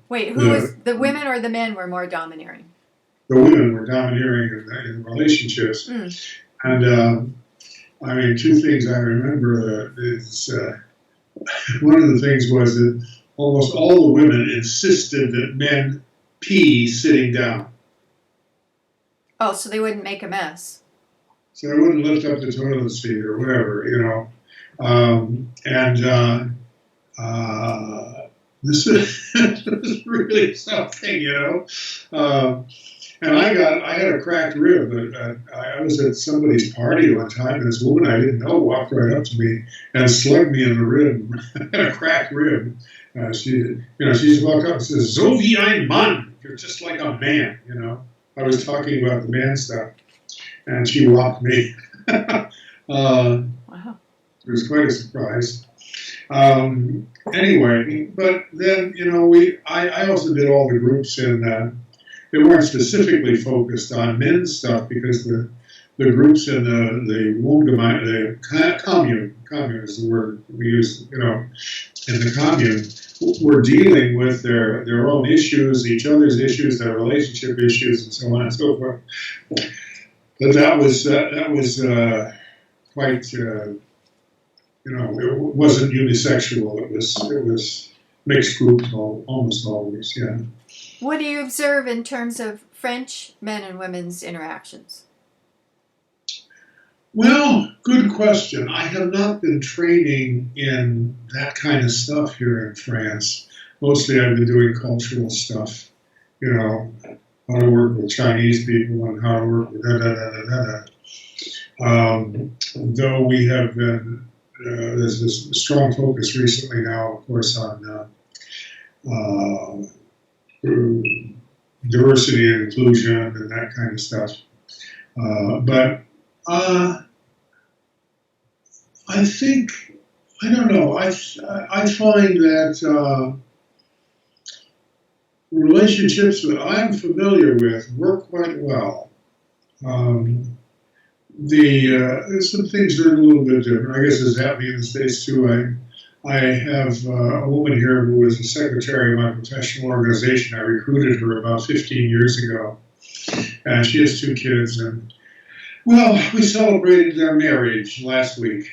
Wait, who was the women or the men were more domineering? The women were domineering in relationships. And, two things I remember is one of the things was that almost all the women insisted that men pee sitting down. Oh, so they wouldn't make a mess. So they wouldn't lift up the toilet seat or whatever, this is really something, And I had a cracked rib. I was at somebody's party one time, and this woman I didn't know walked right up to me and slugged me in the rib. I had a cracked rib. She just walked up and says, "So wie ein Mann." You're just like a man, I was talking about the man stuff, and she walked me. Wow. It was quite a surprise. Anyway, but then, I also did all the groups in. They weren't specifically focused on men's stuff because the groups in the Wohngemeinde, the commune is the word we use, in the commune, were dealing with their own issues, each other's issues, their relationship issues, and so on and so forth. But that was quite, it wasn't unisexual. It was mixed groups almost always, yeah. What do you observe in terms of French men and women's interactions? Well, good question. I have not been training in that kind of stuff here in France. Mostly I've been doing cultural stuff, you know, how to work with Chinese people and how to work with da da da da da da. Though we have been, there's this strong focus recently now, of course, on diversity and inclusion and that kind of stuff. But I think, I don't know, I find that relationships that I'm familiar with work quite well. Some things are a little bit different. I guess it's happening in the States too. I have a woman here who is the secretary of my professional organization. I recruited her about 15 years ago, and she has 2 kids. And well, we celebrated their marriage last week,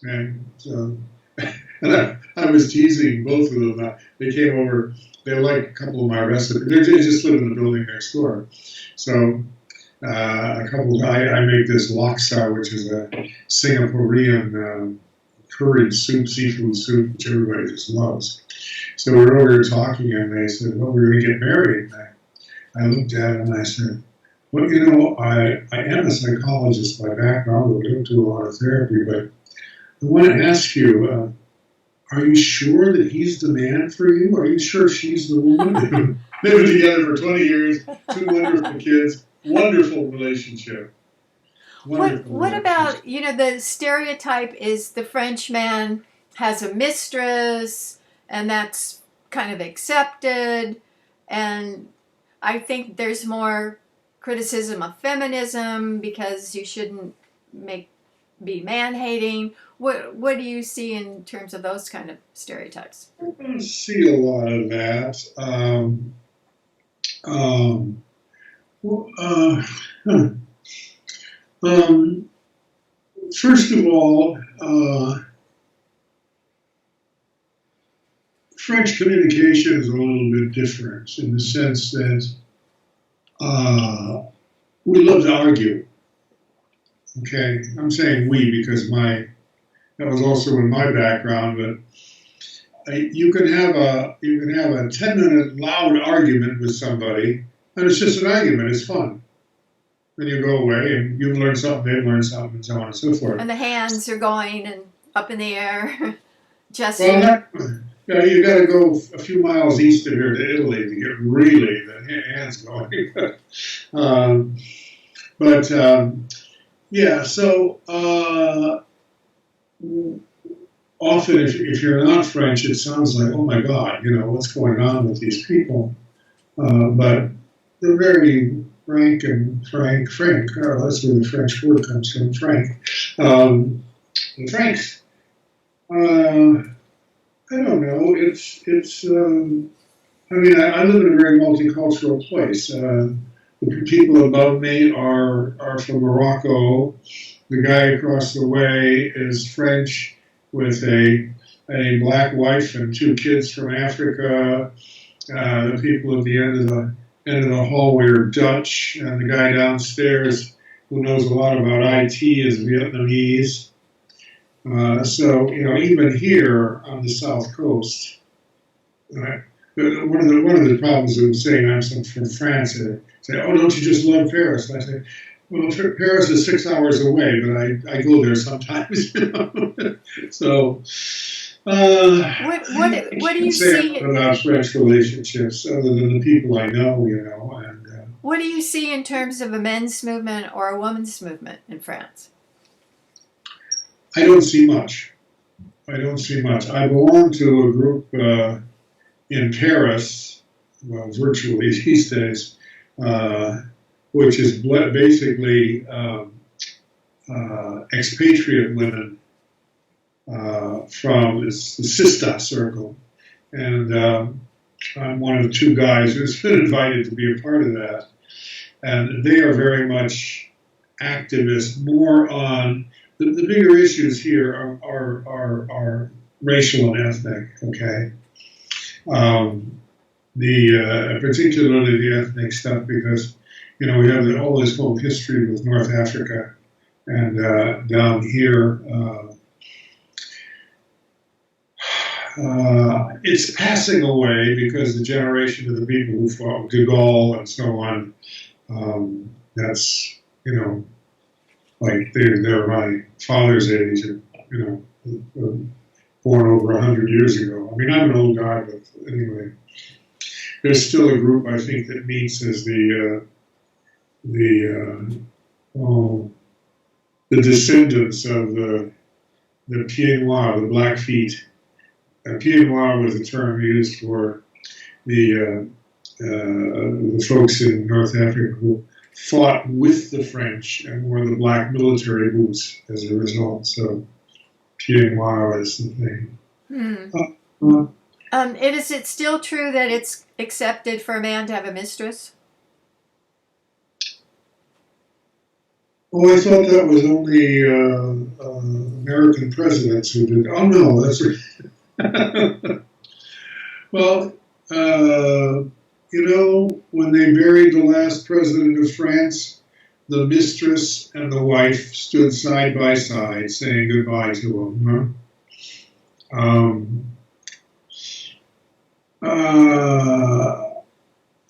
and and I was teasing both of them. They came over. They like a couple of my recipes. They just live in the building next door, so. I make this laksa, which is a Singaporean curried soup, seafood soup, which everybody just loves. So we were over here talking, and they said, well, we're going to get married. And I looked at it, and I said, well, you know, I am a psychologist by background. We don't do a lot of therapy, but I want to ask you, are you sure that he's the man for you? Are you sure she's the woman? They've been together for 20 years, 2 wonderful kids. Wonderful relationship. What about, the stereotype is the French man has a mistress and that's kind of accepted, and I think there's more criticism of feminism because you shouldn't be man-hating. What do you see in terms of those kind of stereotypes? I see a lot of that. First of all, French communication is a little bit different in the sense that we love to argue. Okay, I'm saying we because that was also in my background, but you can have a 10-minute loud argument with somebody, and it's just an argument. It's fun. Then you go away, and you learn something, they've learned something, and so on and so forth. And the hands are going and up in the air. Well, you got to go a few miles east of here to Italy to get really the hands going. Yeah. So often, if you're not French, it sounds like, oh my God, what's going on with these people? But they're very frank. That's where the French word comes from, frank. The Franks. I don't know. I live in a very multicultural place. The people above me are from Morocco. The guy across the way is French with a black wife and 2 kids from Africa. The people at the end of the hallway are Dutch, and the guy downstairs who knows a lot about IT is Vietnamese. So even here on the South Coast, one of the problems of saying I'm from France, they say, "Oh, don't you just love Paris?" And I say, "Well, Paris is 6 hours away, but I go there sometimes." So, what do you see about French relationships, other than the people I know, and what do you see in terms of a men's movement or a women's movement in France? I don't see much. I belong to a group in Paris, well, virtually these days, which is basically expatriate women from the Sista circle. And I'm one of the 2 guys who's been invited to be a part of that. And they are very much activist, more on the bigger issues here are racial and ethnic, okay? Particularly the ethnic stuff, because we have all this whole history with North Africa, and down here, it's passing away because the generation of the people who fought De Gaulle and so on, that's, like they're my father's age, and, born over 100 years ago. I mean, I'm an old guy, but anyway, there's still a group I think that meets as the descendants of the pieds noirs, the Blackfeet. Pieds noirs was a term used for the folks in North Africa who fought with the French and wore the black military boots as a result. So pieds noirs is the thing. Is it still true that it's accepted for a man to have a mistress? Oh, I thought that was only American presidents who did. Oh no, that's right. Well, when they buried the last president of France, the mistress and the wife stood side by side, saying goodbye to him.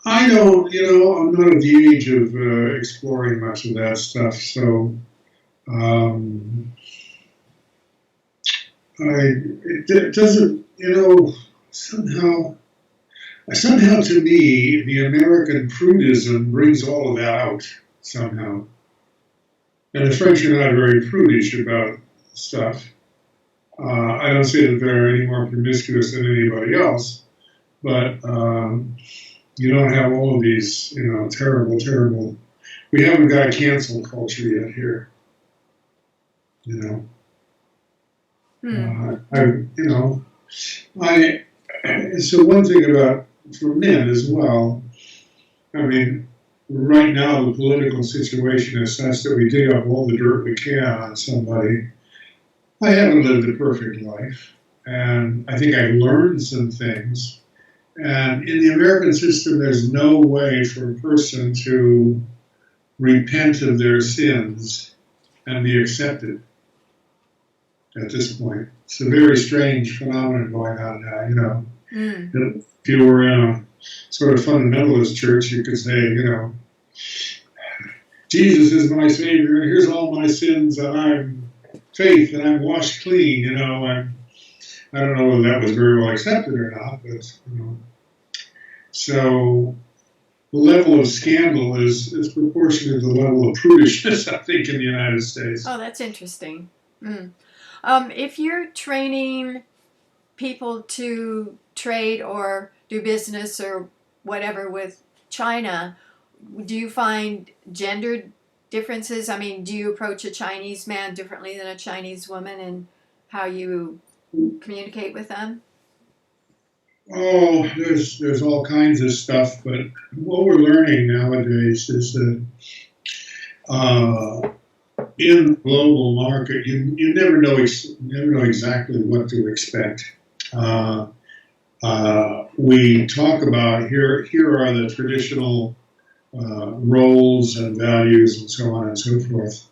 I don't, I'm not at the age of exploring much of that stuff, so it doesn't, somehow to me, the American prudism brings all of that out somehow. And the French are not very prudish about stuff. I don't say that they're any more promiscuous than anybody else, but you don't have all of these, terrible. We haven't got a cancel culture yet here. So one thing about, for men as well, I mean, right now the political situation is such that we dig up all the dirt we can on somebody. I haven't lived a perfect life, and I think I've learned some things. And in the American system, there's no way for a person to repent of their sins and be accepted at this point. It's a very strange phenomenon going on now, If you were in a sort of fundamentalist church, you could say, Jesus is my Savior, and here's all my sins, and I'm faith, and I'm washed clean, I don't know whether that was very well accepted or not, but, So the level of scandal is proportionate to the level of prudishness, I think, in the United States. Oh, that's interesting. If you're training people to trade or do business or whatever with China, do you find gender differences? I mean, do you approach a Chinese man differently than a Chinese woman in how you communicate with them? Oh, there's all kinds of stuff, but what we're learning nowadays is that in the global market, you never know exactly what to expect. We talk about here are the traditional roles and values and so on and so forth,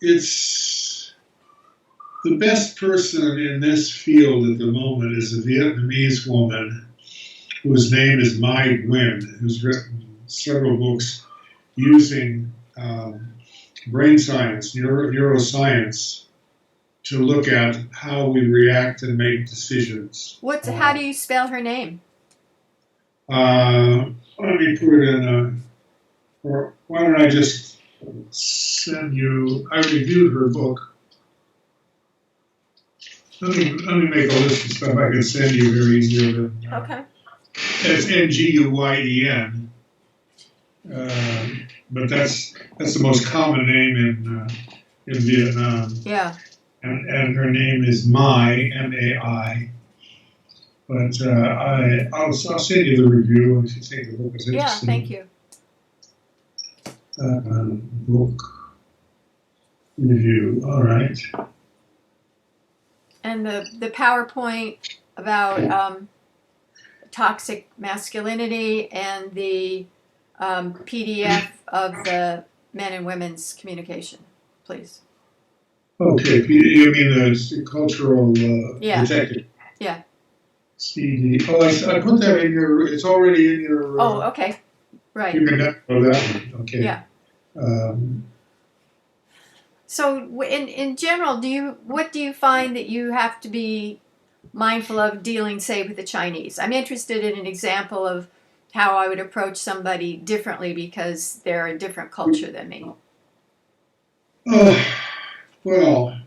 it's the best person in this field at the moment is a Vietnamese woman whose name is Mai Nguyen, who's written several books using brain science, neuroscience, to look at how we react and make decisions. How do you spell her name? Let me put it in or why don't I just send you, I reviewed her book. Let me make a list of stuff I can send you very easily. Okay. It's Nguyen, but that's the most common name in Vietnam. Yeah. And her name is Mai, M-A-I. But I'll send you the review if you think the book is interesting. Yeah, thank you. Book review. All right. And the PowerPoint about toxic masculinity and the PDF of the men and women's communication, please. Okay, you mean the cultural Yeah. detective? Yeah. CD. Oh, I put that in your. It's already in your. Oh, okay. Right. You can download that one. Okay. Yeah. So, in general, what do you find that you have to be mindful of dealing, say, with the Chinese? I'm interested in an example of how I would approach somebody differently because they're a different culture than me. Oh, well,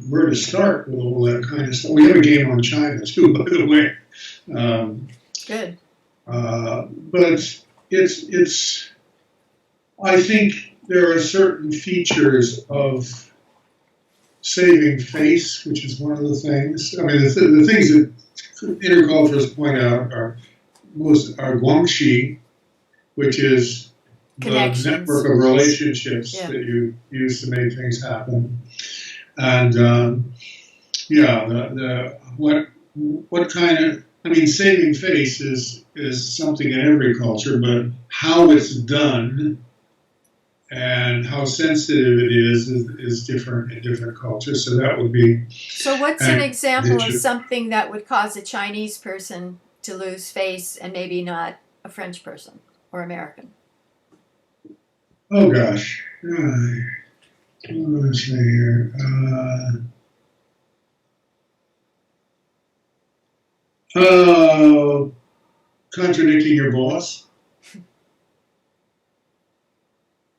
where to start with all that kind of stuff? We have a game on China too, by the way. Good. But it's. I think there are certain features of saving face, which is one of the things. I mean, the things that interculturalists point out are guangxi, which is the network of relationships that you use to make things happen. And what kind of, I mean, saving face is something in every culture, but how it's done and how sensitive it is different in different cultures. So that would be. So what's an example of something that would cause a Chinese person to lose face and maybe not a French person or American? Oh gosh. Let's see here. Contradicting your boss.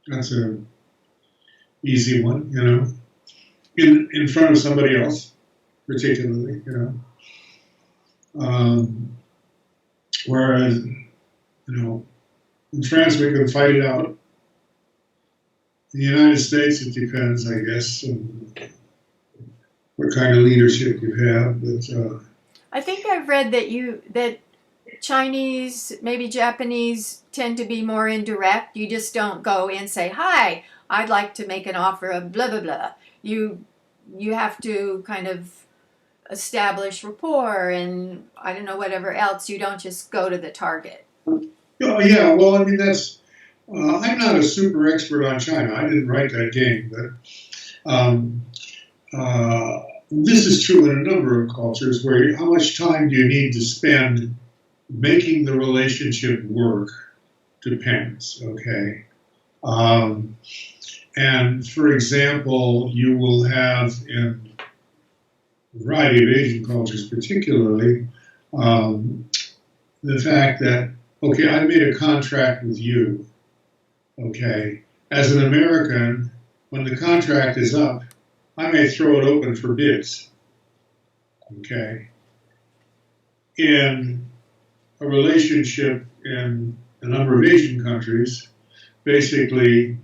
That's an easy one, in front of somebody else, particularly, Whereas, in France we can fight it out. In the United States, it depends, I guess, on what kind of leadership you have. But I think I've read that Chinese, maybe Japanese, tend to be more indirect. You just don't go and say, "Hi, I'd like to make an offer of blah blah blah." You have to kind of establish rapport and I don't know whatever else. You don't just go to the target. Oh yeah, well, I mean that's. I'm not a super expert on China. I didn't write that game, but this is true in a number of cultures where how much time do you need to spend making the relationship work depends, okay? And for example, you will have in a variety of Asian cultures particularly, the fact that, okay, I made a contract with you, okay? As an American, when the contract is up, I may throw it open for bids, okay? In a relationship in a number of Asian countries, basically,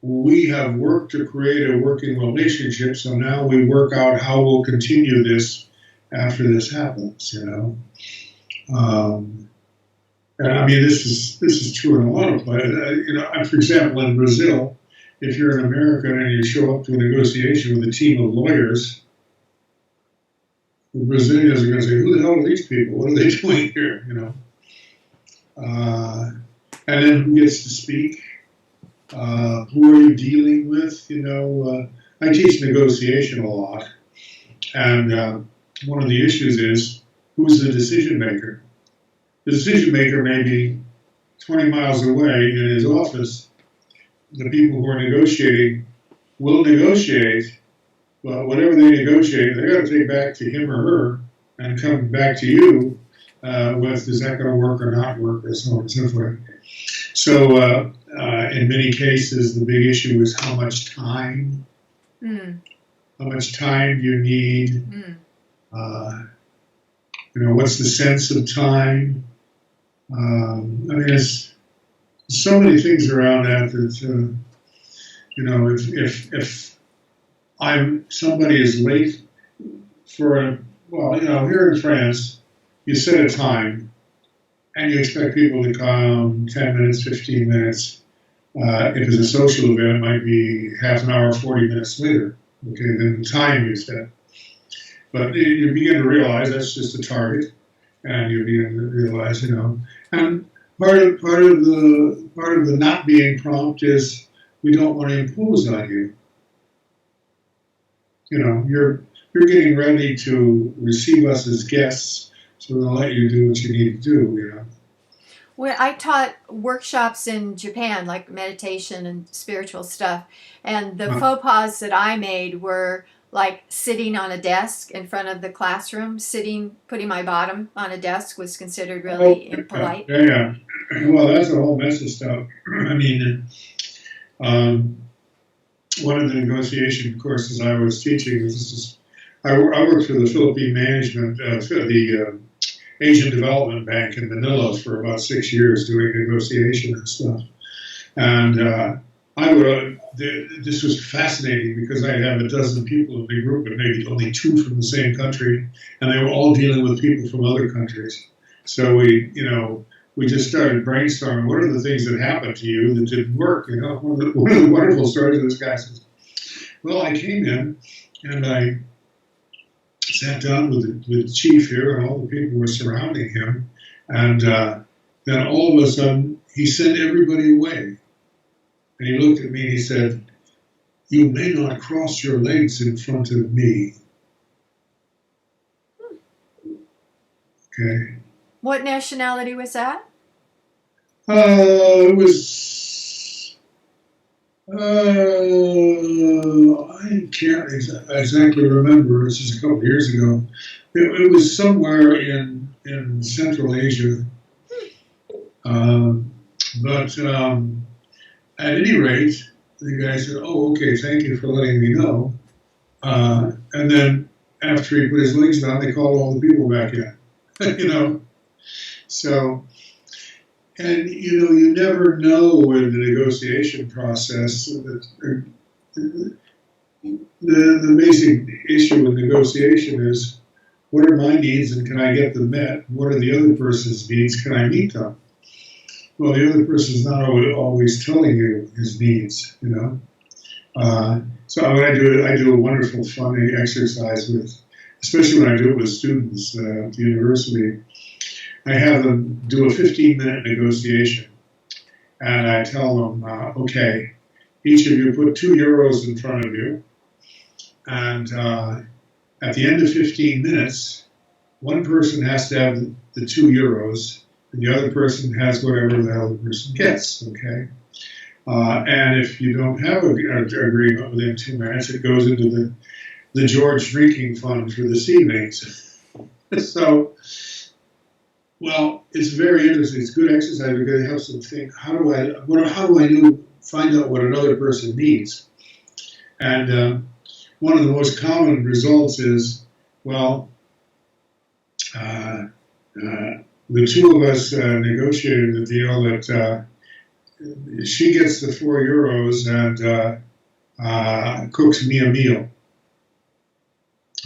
we have worked to create a working relationship, so now we work out how we'll continue this after this happens, And I mean, this is true in a lot of places. For example, in Brazil, if you're an American and you show up to a negotiation with a team of lawyers, the Brazilians are going to say, "Who the hell are these people? What are they doing here?" And then who gets to speak? Who are you dealing with? I teach negotiation a lot, and one of the issues is who's the decision maker. The decision maker may be 20 miles away in his office. The people who are negotiating will negotiate, but whatever they negotiate, they got to take back to him or her and come back to you with is that going to work or not work, or so on and so forth. So in many cases, the big issue is how much time. How much time do you need? What's the sense of time? I mean, there's so many things around that if somebody is late for here in France, you set a time and you expect people to come 10 minutes, 15 minutes. If it's a social event, it might be half an hour, 40 minutes later. okay, than the time you spent. But you begin to realize that's just a target, and you begin to realize, and part of the not being prompt is we don't want to impose on you. You're getting ready to receive us as guests, so we'll let you do what you need to do. Well, I taught workshops in Japan, like meditation and spiritual stuff, and the faux pas that I made were like sitting on a desk in front of the classroom. Putting my bottom on a desk was considered really impolite. Yeah. Well, that's a whole mess of stuff. I mean, one of the negotiation courses I was teaching, I worked for the Philippine Management, the Asian Development Bank in Manila for about 6 years doing negotiation and stuff. And this was fascinating because I have a dozen people in the group, but maybe only 2 from the same country, and they were all dealing with people from other countries. So we just started brainstorming. What are the things that happened to you that didn't work? One of the wonderful stories of this guy says, well, I came in and I sat down with the chief here, and all the people were surrounding him. And then all of a sudden, he sent everybody away. And he looked at me and he said, you may not cross your legs in front of me. Okay. What nationality was that? It was, I can't exactly remember. This is a couple of years ago. It was somewhere in Central Asia. But at any rate, the guy said, oh, okay, thank you for letting me know. And then after he put his legs down, they called all the people back in. So, and you never know in the negotiation process. The basic issue with negotiation is, what are my needs and can I get them met? What are the other person's needs? Can I meet them? Well, the other person's not always telling you his needs, So when I do a wonderful, funny exercise especially when I do it with students at the university. I have them do a 15-minute negotiation, and I tell them, okay, each of you put €2 in front of you, and at the end of 15 minutes, one person has to have the €2, and the other person has whatever the other person gets, okay? And if you don't have an agreement within 2 minutes, it goes into the George drinking fund for this evening. So, well, it's very interesting. It's good exercise because it helps them think, how do I find out what another person needs? And one of the most common results is, well, the 2 of us negotiated the deal that she gets the €4 and cooks me a meal.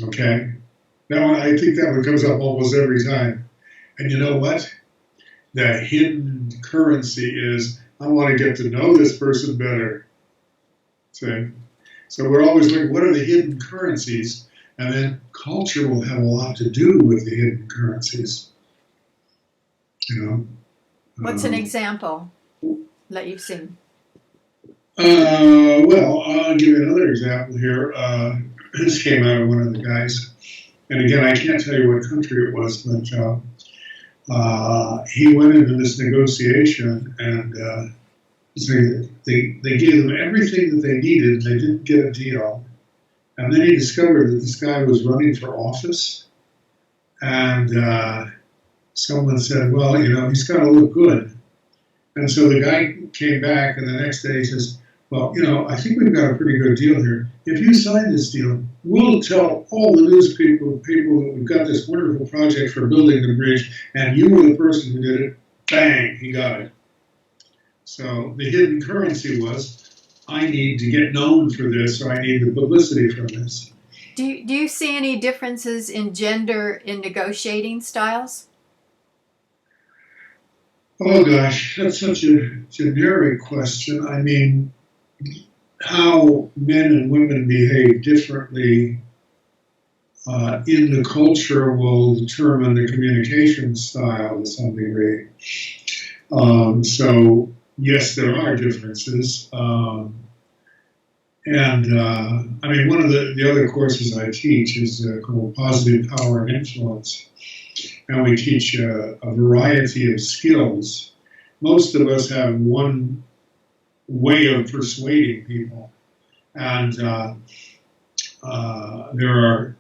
Okay? Now, I think that one comes up almost every time. And you know what? The hidden currency is, I want to get to know this person better. See? So we're always looking, what are the hidden currencies? And then culture will have a lot to do with the hidden currencies. What's an example that you've seen? Well, I'll give you another example here. This came out of one of the guys. And again, I can't tell you what country it was, but he went into this negotiation and so they gave them everything that they needed and they didn't get a deal. And then he discovered that this guy was running for office. And someone said, well, he's got to look good. And so the guy came back and the next day he says, well, I think we've got a pretty good deal here. If you sign this deal, we'll tell all the news people that we've got this wonderful project for building the bridge, and you were the person who did it. Bang, he got it. So the hidden currency was, I need to get known for this, or I need the publicity from this. Do you see any differences in gender in negotiating styles? Oh gosh, that's such a generic question. I mean, how men and women behave differently in the culture will determine the communication style to some degree. So yes, there are differences. I mean, one of the other courses I teach is called Positive Power and Influence. And we teach a variety of skills. Most of us have one way of persuading people. And there are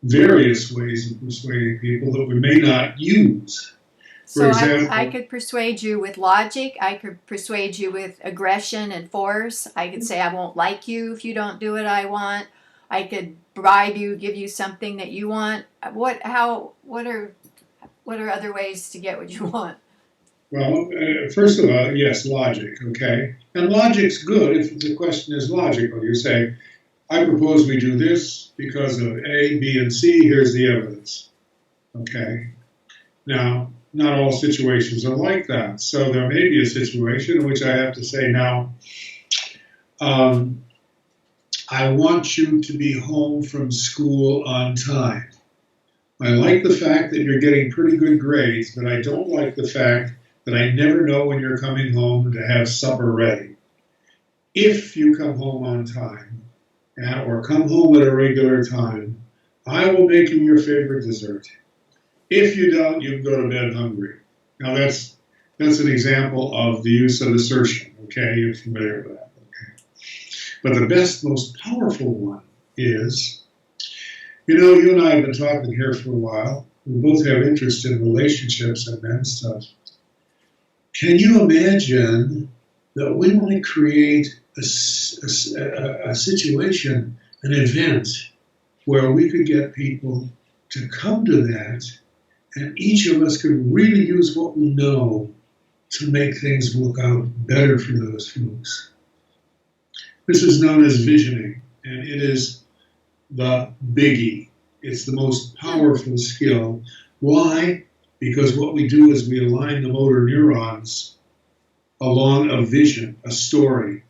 various ways of persuading people that we may not use. So I could persuade you with logic. I could persuade you with aggression and force. I could say I won't like you if you don't do what I want. I could bribe you, give you something that you want. What are other ways to get what you want? Well, first of all, yes, logic, okay? And logic's good if the question is logical. You say, I propose we do this because of A, B, and C. Here's the evidence, okay? Now, not all situations are like that. So there may be a situation in which I have to say, now, I want you to be home from school on time. I like the fact that you're getting pretty good grades, but I don't like the fact that I never know when you're coming home to have supper ready. If you come home on time, or come home at a regular time, I will make you your favorite dessert. If you don't, you can go to bed hungry. Now that's an example of the use of assertion, okay? You're familiar with that, okay? But the best, most powerful one is, you and I have been talking here for a while. We both have interest in relationships and men stuff. Can you imagine that we might create a situation, an event, where we could get people to come to that, and each of us could really use what we know to make things work out better for those folks? This is known as visioning, and it is the biggie. It's the most powerful skill. Why? Because what we do is we align the motor neurons along a vision, a story,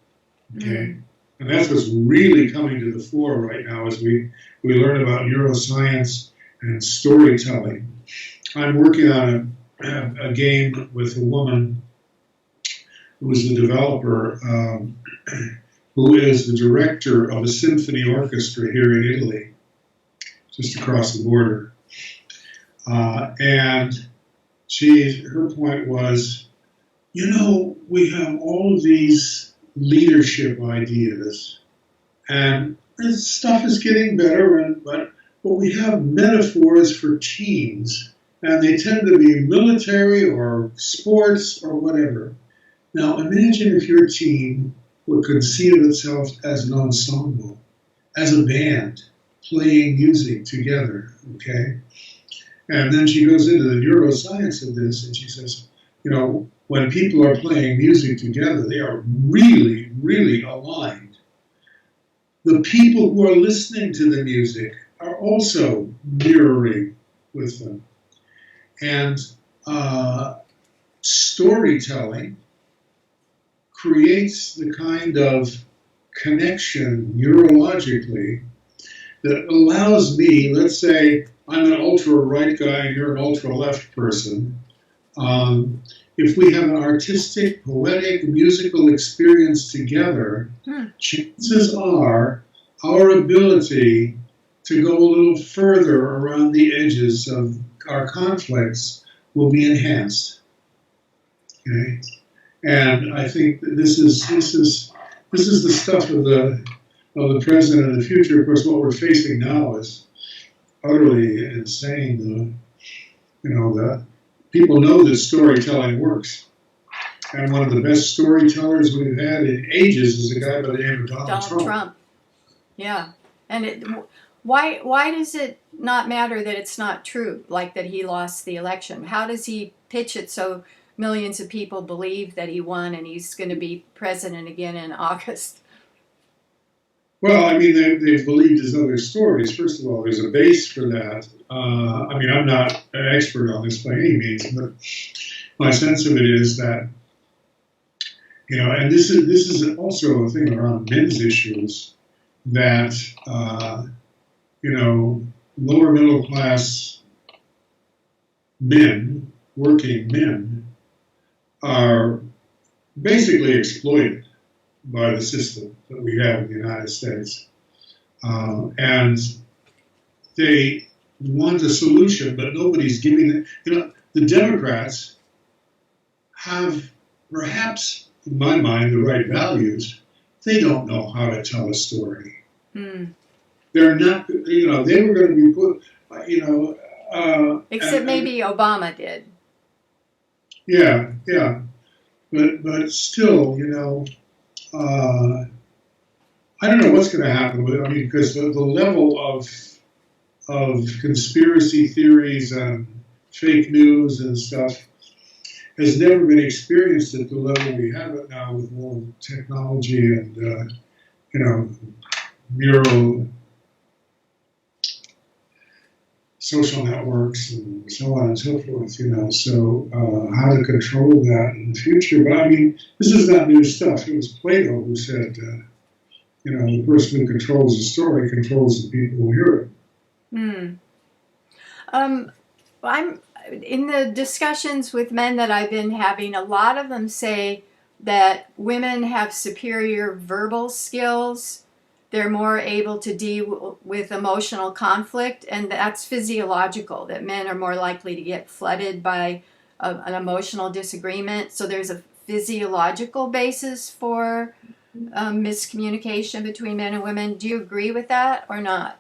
okay? And that's what's really coming to the fore right now as we learn about neuroscience and storytelling. I'm working on a game with a woman who is the developer, who is the director of a symphony orchestra here in Italy, just across the border. And her point was, we have all of these leadership ideas, and this stuff is getting better, but we have metaphors for teams, and they tend to be military or sports or whatever. Now imagine if your team would conceive itself as an ensemble, as a band, playing music together, okay? And then she goes into the neuroscience of this, and she says, when people are playing music together, they are really, really aligned. The people who are listening to the music are also mirroring with them. And storytelling creates the kind of connection neurologically that allows me, let's say I'm an ultra-right guy and you're an ultra-left person. If we have an artistic, poetic, musical experience together, chances are our ability to go a little further around the edges of our conflicts will be enhanced. Okay? And I think that this is the stuff of the present and the future. Of course, what we're facing now is utterly insane. The people know that storytelling works. And one of the best storytellers we've had in ages is a guy by the name of Donald Trump. Yeah. And why does it not matter that it's not true, like that he lost the election? How does he pitch it so millions of people believe that he won and he's going to be president again in August? Well, I mean, they've believed his other stories. First of all, there's a base for that. I mean, I'm not an expert on this by any means, but my sense of it is that And this is also a thing around men's issues that lower middle class men, working men, are basically exploited by the system that we have in the United States. And they want a solution, but nobody's giving it. The Democrats have perhaps, in my mind, the right values. They don't know how to tell a story. They're not, they were going to be put, Except maybe Obama did. Yeah. But still, I don't know what's going to happen with it. I mean, because the level of conspiracy theories and fake news and stuff has never been experienced at the level we have it now with all the technology and neural social networks and so on and so forth. So how to control that in the future. But I mean, this is not new stuff. It was Plato who said, the person who controls the story controls the people who hear it. I'm in the discussions with men that I've been having, a lot of them say that women have superior verbal skills. They're more able to deal with emotional conflict, and that's physiological, that men are more likely to get flooded by an emotional disagreement. So there's a physiological basis for miscommunication between men and women. Do you agree with that or not?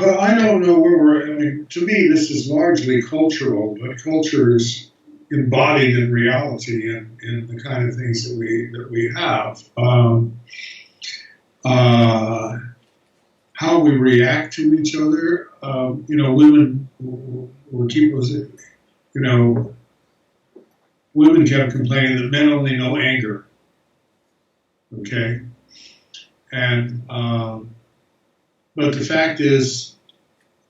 Well, I don't know I mean, to me, this is largely cultural, but culture is embodied in reality and in the kind of things that we have. How we react to each other. Women will keep us. Women kept complaining that men only know anger. Okay, and but the fact is,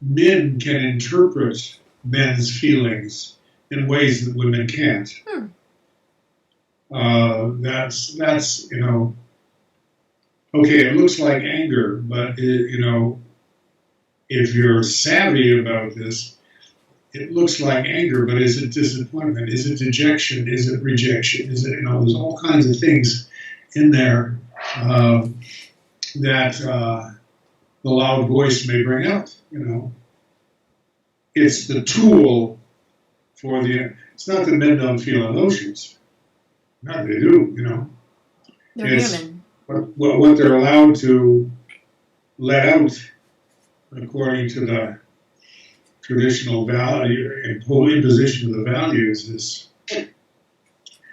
men can interpret men's feelings in ways that women can't. That's okay. It looks like anger, but if you're savvy about this, it looks like anger. But is it disappointment? Is it dejection? Is it rejection? Is it there's all kinds of things in there that the loud voice may bring out. It's the tool for it's not that men don't feel emotions. No, they do, They're it's human. What they're allowed to let out according to the traditional value imposition of the values is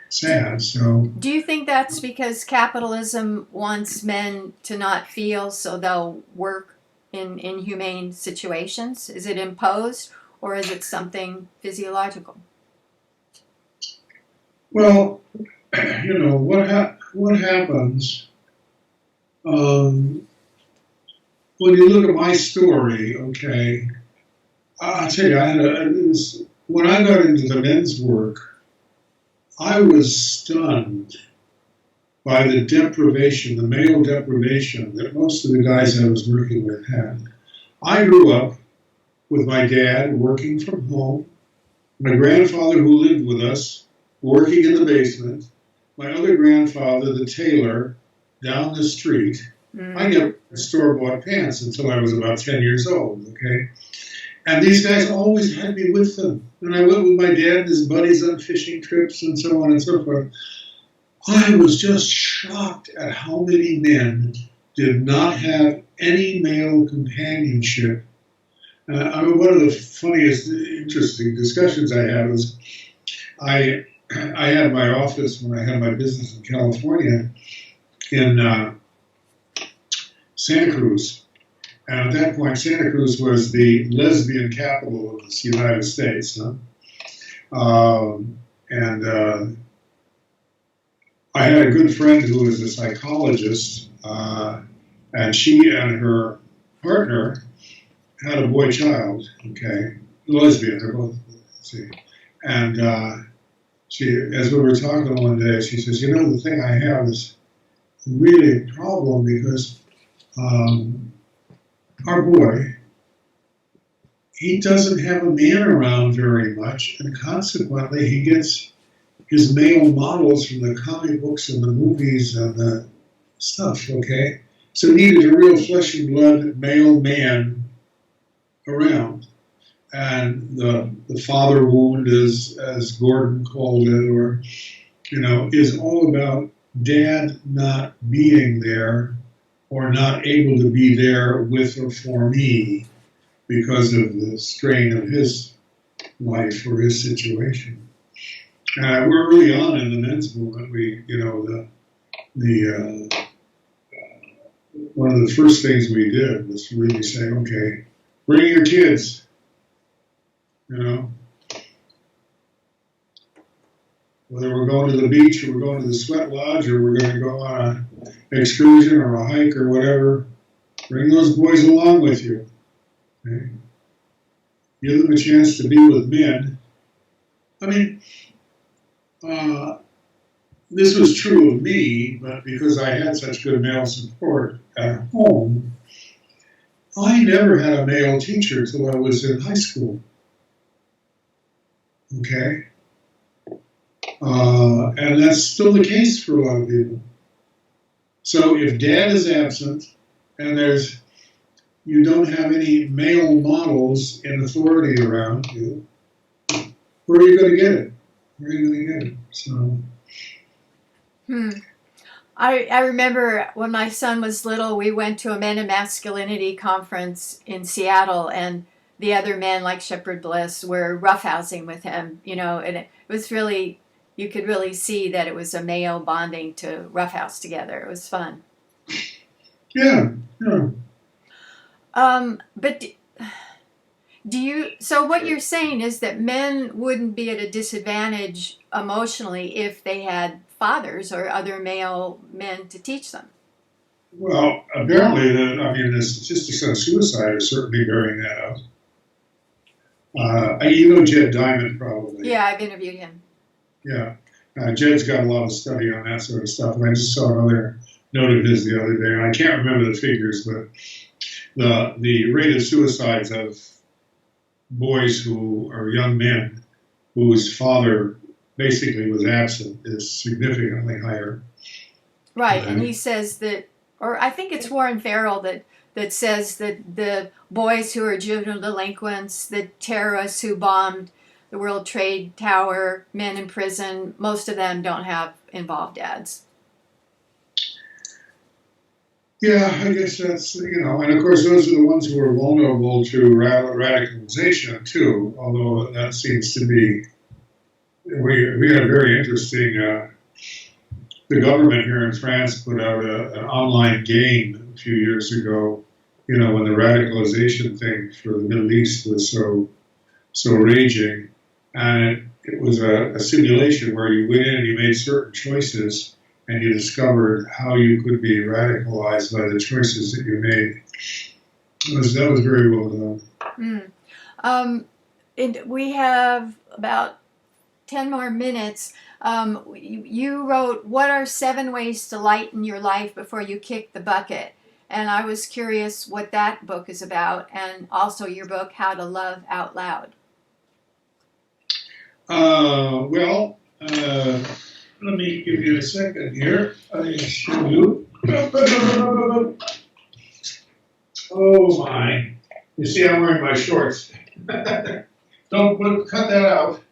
sad. So, do you think that's because capitalism wants men to not feel, so they'll work in inhumane situations? Is it imposed, or is it something physiological? Well, what happens when you look at my story? Okay, I'll tell you, when I got into the men's work, I was stunned by the deprivation, the male deprivation that most of the guys I was working with had. I grew up with my dad working from home, my grandfather who lived with us working in the basement, my other grandfather, the tailor, down the street. I never had store-bought pants until I was about 10 years old, okay? And these guys always had me with them. And I went with my dad and his buddies on fishing trips and so on and so forth. I was just shocked at how many men did not have any male companionship. One of the funniest, interesting discussions I had was I had my office when I had my business in California in Santa Cruz. And at that point, Santa Cruz was the lesbian capital of the United States. I had a good friend who was a psychologist, and she and her partner had a boy child, okay, lesbian, they're both, and as we were talking one day, she says, you know, the thing I have is really a problem because our boy, he doesn't have a man around very much, and consequently, he gets his male models from the comic books and the movies and the stuff, okay? So he needed a real flesh and blood male man around. And the father wound, as Gordon called it, or, you know, is all about dad not being there or not able to be there with or for me because of the strain of his life or his situation. We're early on in the men's movement. We, you know, one of the first things we did was really say, okay, bring your kids, you know. Whether we're going to the beach or we're going to the sweat lodge or we're going to go on an excursion or a hike or whatever, bring those boys along with you. Okay? Give them a chance to be with men. I mean, this was true of me, but because I had such good male support at home, I never had a male teacher till I was in high school. Okay? And that's still the case for a lot of people. So if dad is absent and you don't have any male models in authority around you, where are you going to get it? Where are you going to get it? So. I remember when my son was little, we went to a men and masculinity conference in Seattle, and the other men, like Shepherd Bliss, were roughhousing with him, you know, and it was really, you could really see that it was a male bonding to roughhouse together. It was fun. Yeah. But so what you're saying is that men wouldn't be at a disadvantage emotionally if they had fathers or other male men to teach them? Well, apparently, the statistics on suicide are certainly bearing that out. You know Jed Diamond, probably. Yeah, I've interviewed him. Yeah. Jed's got a lot of study on that sort of stuff, and I just saw another note of his the other day, and I can't remember the figures, but the rate of suicides of boys who are young men whose father basically was absent is significantly higher. Right, and he says that, or I think it's Warren Farrell that says that the boys who are juvenile delinquents, the terrorists who bombed the World Trade Tower, men in prison, most of them don't have involved dads. Yeah, I guess that's, you know, and of course those are the ones who are vulnerable to radicalization too, although that seems to be, we had a very interesting, the government here in France put out an online game a few years ago, you know, when the radicalization thing for the Middle East was so raging, and it was a simulation where you went in and you made certain choices and you discovered how you could be radicalized by the choices that you made. That was very well done. And we have about 10 more minutes. You wrote, "What are 7 ways to lighten your life before you kick the bucket?" And I was curious what that book is about, and also your book, How to Love Out Loud. Let me give you a second here. I show you. Oh my. You see, I'm wearing my shorts. Don't cut that out.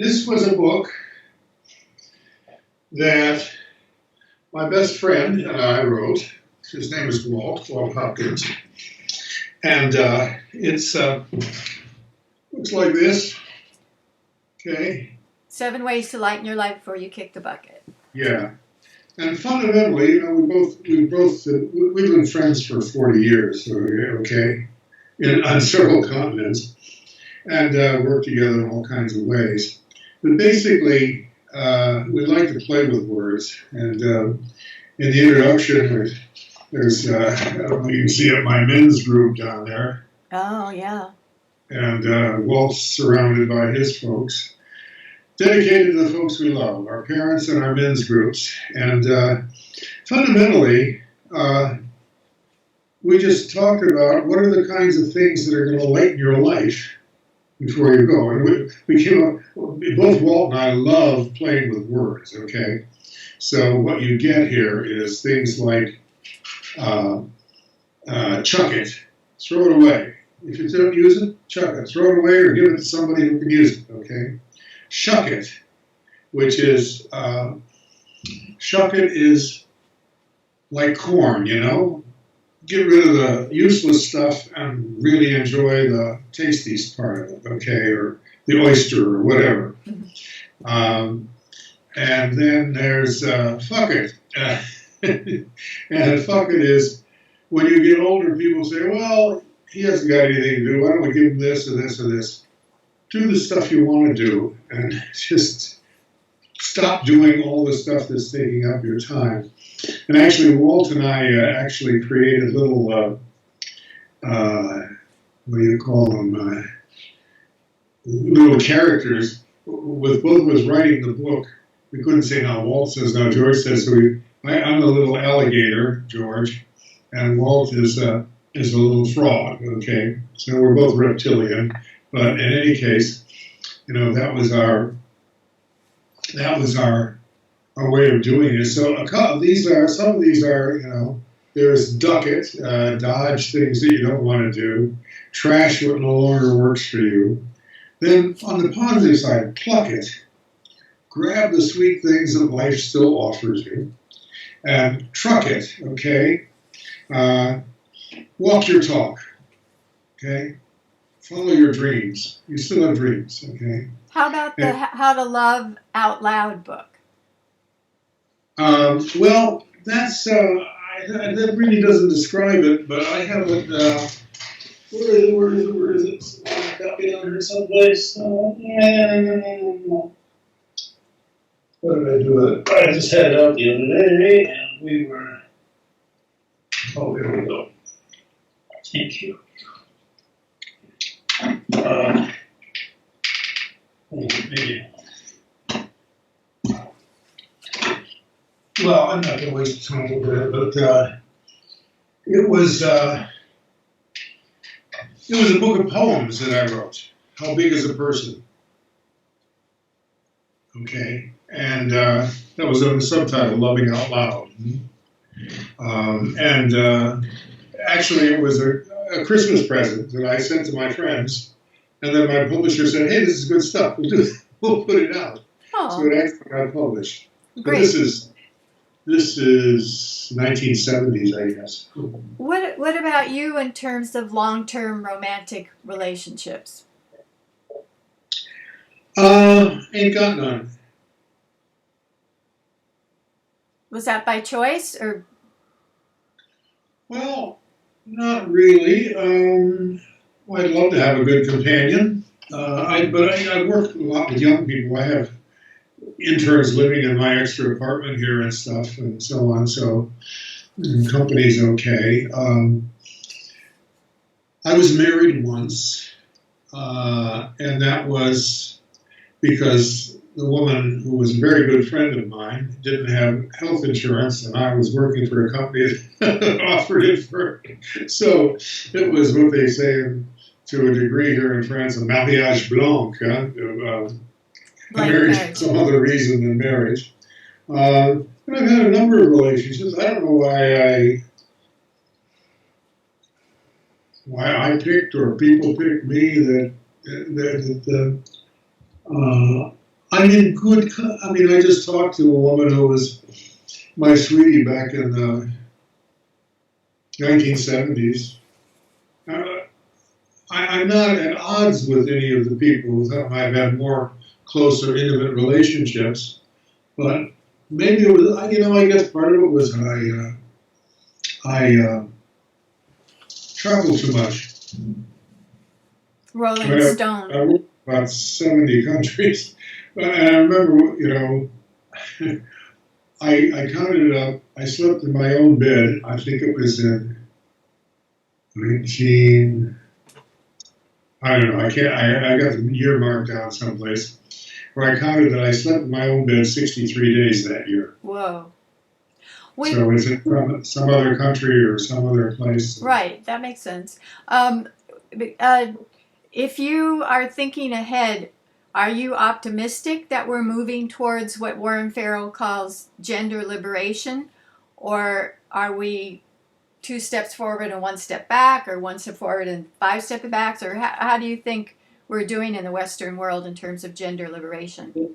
This was a book that my best friend and I wrote. His name is Walt Hopkins. And it's looks like this. Okay. 7 ways to lighten your life before you kick the bucket. Yeah. And fundamentally, you know, we've been friends for 40 years, okay, on several continents, and worked together in all kinds of ways. But basically, we like to play with words. And in the introduction, there's I don't know, you can see it, my men's group down there. Oh, yeah. And Walt's surrounded by his folks, dedicated to the folks we love, our parents and our men's groups. And fundamentally, we just talked about what are the kinds of things that are going to lighten your life before you go. And we came up, both Walt and I love playing with words, okay? So what you get here is things like chuck it, throw it away. If you don't use it, chuck it, throw it away or give it to somebody who can use it, okay? Shuck it, which is, shuck it is like corn, you know? Get rid of the useless stuff and really enjoy the tastiest part of it, okay, or the oyster or whatever. And then there's fuck it. And fuck it is when you get older, people say, well, he hasn't got anything to do. Why don't we give him this or this or this? Do the stuff you want to do and just stop doing all the stuff that's taking up your time. And actually, Walt and I actually created little, what do you call them, little characters. With both of us writing the book, we couldn't say now Walt says, now George says. So I'm a little alligator, George, and Walt is a little frog, okay? So we're both reptilian. But in any case, you know, that was our way of doing it. So some of these are, you know, there's duck it, dodge things that you don't want to do, trash what no longer works for you. Then on the positive side, pluck it, grab the sweet things that life still offers you, and truck it, okay? Walk your talk, okay? Follow your dreams. You still have dreams, okay? How about the How to Love Out Loud book? Well, that's that really doesn't describe it, but I have it. Where is it? I've got it under someplace. What did I do with it? I just had it out the other day, and we were. Oh, here we go. Thank you. Maybe. Well, I'm not going to waste time with it, but it was a book of poems that I wrote. How Big is a Person? Okay, and that was on the subtitle, Loving Out Loud. Actually, it was a Christmas present that I sent to my friends, and then my publisher said, "Hey, this is good stuff. We'll put it out." Oh. So it actually got published. Great. But this is 1970s, I guess. What about you in terms of long-term romantic relationships? Ain't got none. Was that by choice or? Well, not really. Well, I'd love to have a good companion. I work a lot with young people. I have interns living in my extra apartment here and stuff and so on, so company's okay. I was married once, and that was because the woman who was a very good friend of mine didn't have health insurance, and I was working for a company that offered it for her. So it was what they say to a degree here in France, a mariage blanc, marriage for some other reason than marriage. And I've had a number of relationships. I don't know why I picked or people picked me. I'm in good. I mean, I just talked to a woman who was my sweetie back in the 1970s. I'm not at odds with any of the people with whom I've had more close or intimate relationships, but maybe it was, I guess part of it was I traveled too much. Rolling Stone. I worked about 70 countries, And I remember, I counted it up. I slept in my own bed. I think it was in 19. I don't know. I can't. I got the year marked down someplace where I counted that I slept in my own bed 63 days that year. Whoa. So is it from some other country or some other place? Right. That makes sense. If you are thinking ahead, are you optimistic that we're moving towards what Warren Farrell calls gender liberation? Or are we 2 steps forward and 1 step back, or 1 step forward and 5 steps back? Or how do you think we're doing in the Western world in terms of gender liberation?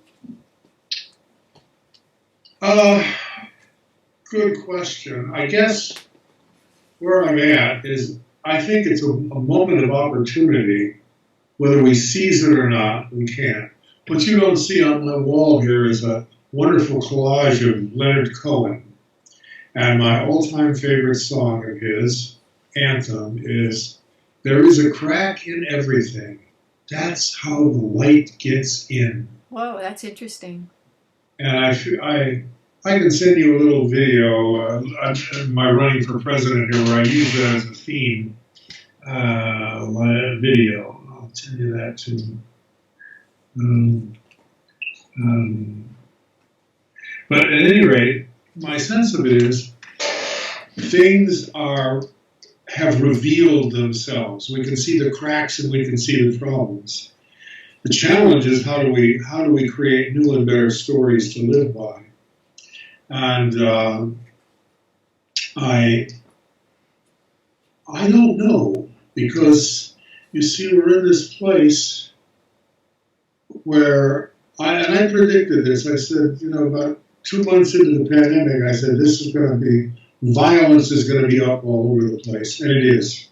Good question. I guess where I'm at is I think it's a moment of opportunity. Whether we seize it or not, we can't. What you don't see on the wall here is a wonderful collage of Leonard Cohen. And my all-time favorite song of his, Anthem, is "There is a crack in everything. That's how the light gets in." Whoa, that's interesting. And I can send you a little video, my running for president here, where I use that as a theme video. I'll tell you that too. But at any rate, my sense of it is things have revealed themselves. We can see the cracks and we can see the problems. The challenge is how do we create new and better stories to live by? And I don't know, because you see we're in this place where I predicted this. I said, about 2 months into the pandemic, I said violence is going to be up all over the place, and it is.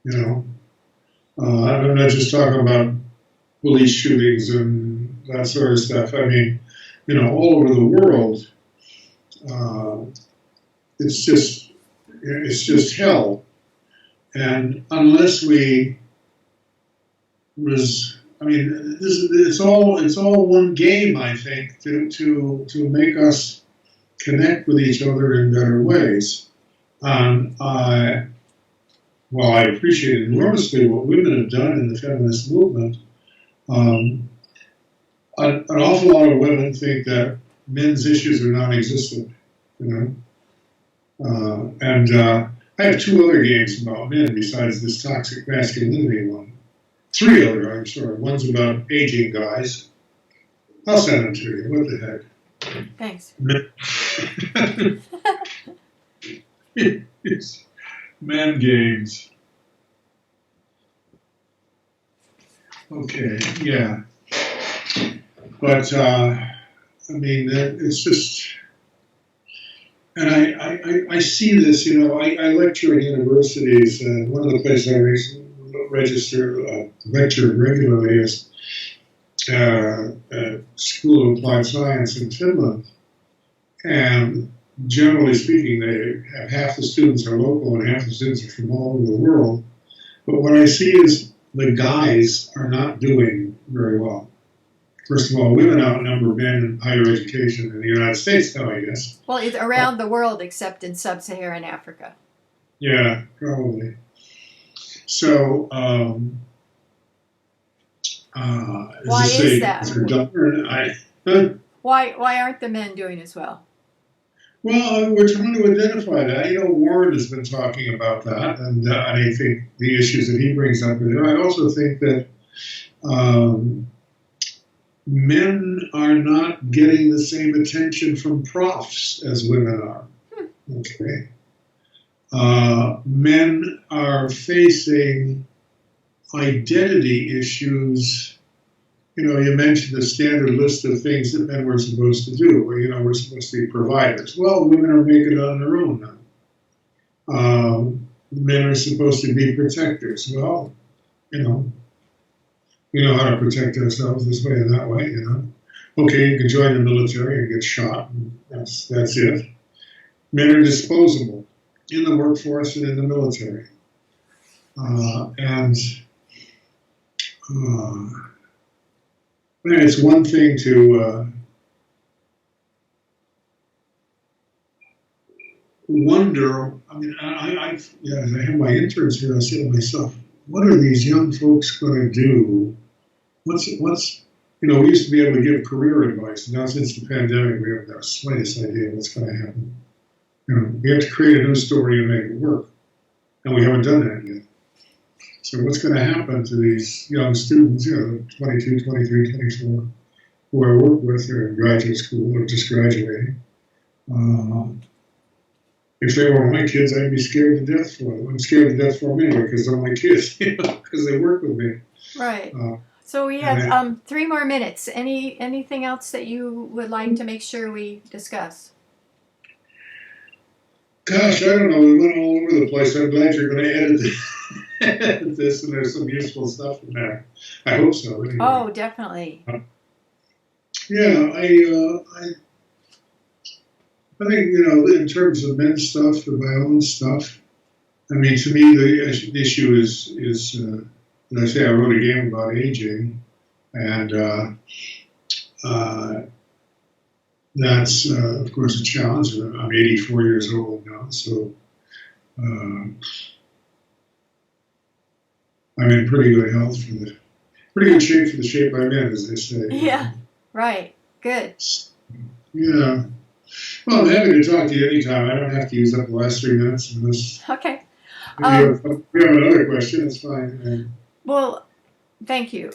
I'm not just talking about police shootings and that sort of stuff. I mean, all over the world, it's just hell. And unless it's all one game, I think, to make us connect with each other in better ways. I appreciate enormously what women have done in the feminist movement. An awful lot of women think that men's issues are non-existent, and I have 2 other games about men besides this toxic masculinity one. 3 other, I'm sorry. One's about aging guys. I'll send them to you. What the heck? Thanks. Men games. Okay, yeah. But, it's just, and I see this, I lecture at universities, and one of the places I lecture regularly is at School of Applied Science in Finland. And generally speaking, they have half the students are local and half the students are from all over the world. But what I see is the guys are not doing very well. First of all, women outnumber men in higher education in the United States now, I guess. Well, it's around the world except in sub-Saharan Africa. Yeah, probably. So, why is that? Why aren't the men doing as well? Well, we're trying to identify that. Warren has been talking about that, and I think the issues that he brings up are there. I also think that men are not getting the same attention from profs as women are. Okay. Men are facing identity issues. You mentioned the standard list of things that men were supposed to do. We're supposed to be providers. Well, women are making it on their own now. Men are supposed to be protectors. Well, we know how to protect ourselves this way and that way, Okay, you can join the military and get shot. And that's it. Men are disposable in the workforce and in the military. I mean, it's one thing to wonder. I mean, as I have my interns here, I say to myself, what are these young folks going to do? We used to be able to give career advice. Now, since the pandemic, we haven't got the slightest idea what's going to happen. We have to create a new story and make it work. And we haven't done that yet. So what's going to happen to these young students, 22, 23, 24, who I work with here in graduate school or just graduating? If they were my kids, I'd be scared to death for them. I'm scared to death for them anyway because they're my kids, because they work with me. Right. So we have 3 more minutes. Anything else that you would like to make sure we discuss? Gosh, I don't know. We went all over the place. I'm glad you're going to edit this, and there's some useful stuff in there. I hope so. Anyway. Oh, definitely. Yeah, I think in terms of men's stuff and my own stuff. I mean, to me, the issue is as I say, I wrote a game about aging, and that's, of course, a challenge. I'm 84 years old now, so I'm in pretty good health pretty good shape for the shape I'm in, as they say. Yeah, right. Good. Yeah. Well, I'm happy to talk to you anytime. I don't have to use up the last 3 minutes unless Okay. if you have another question. It's fine. Well, thank you.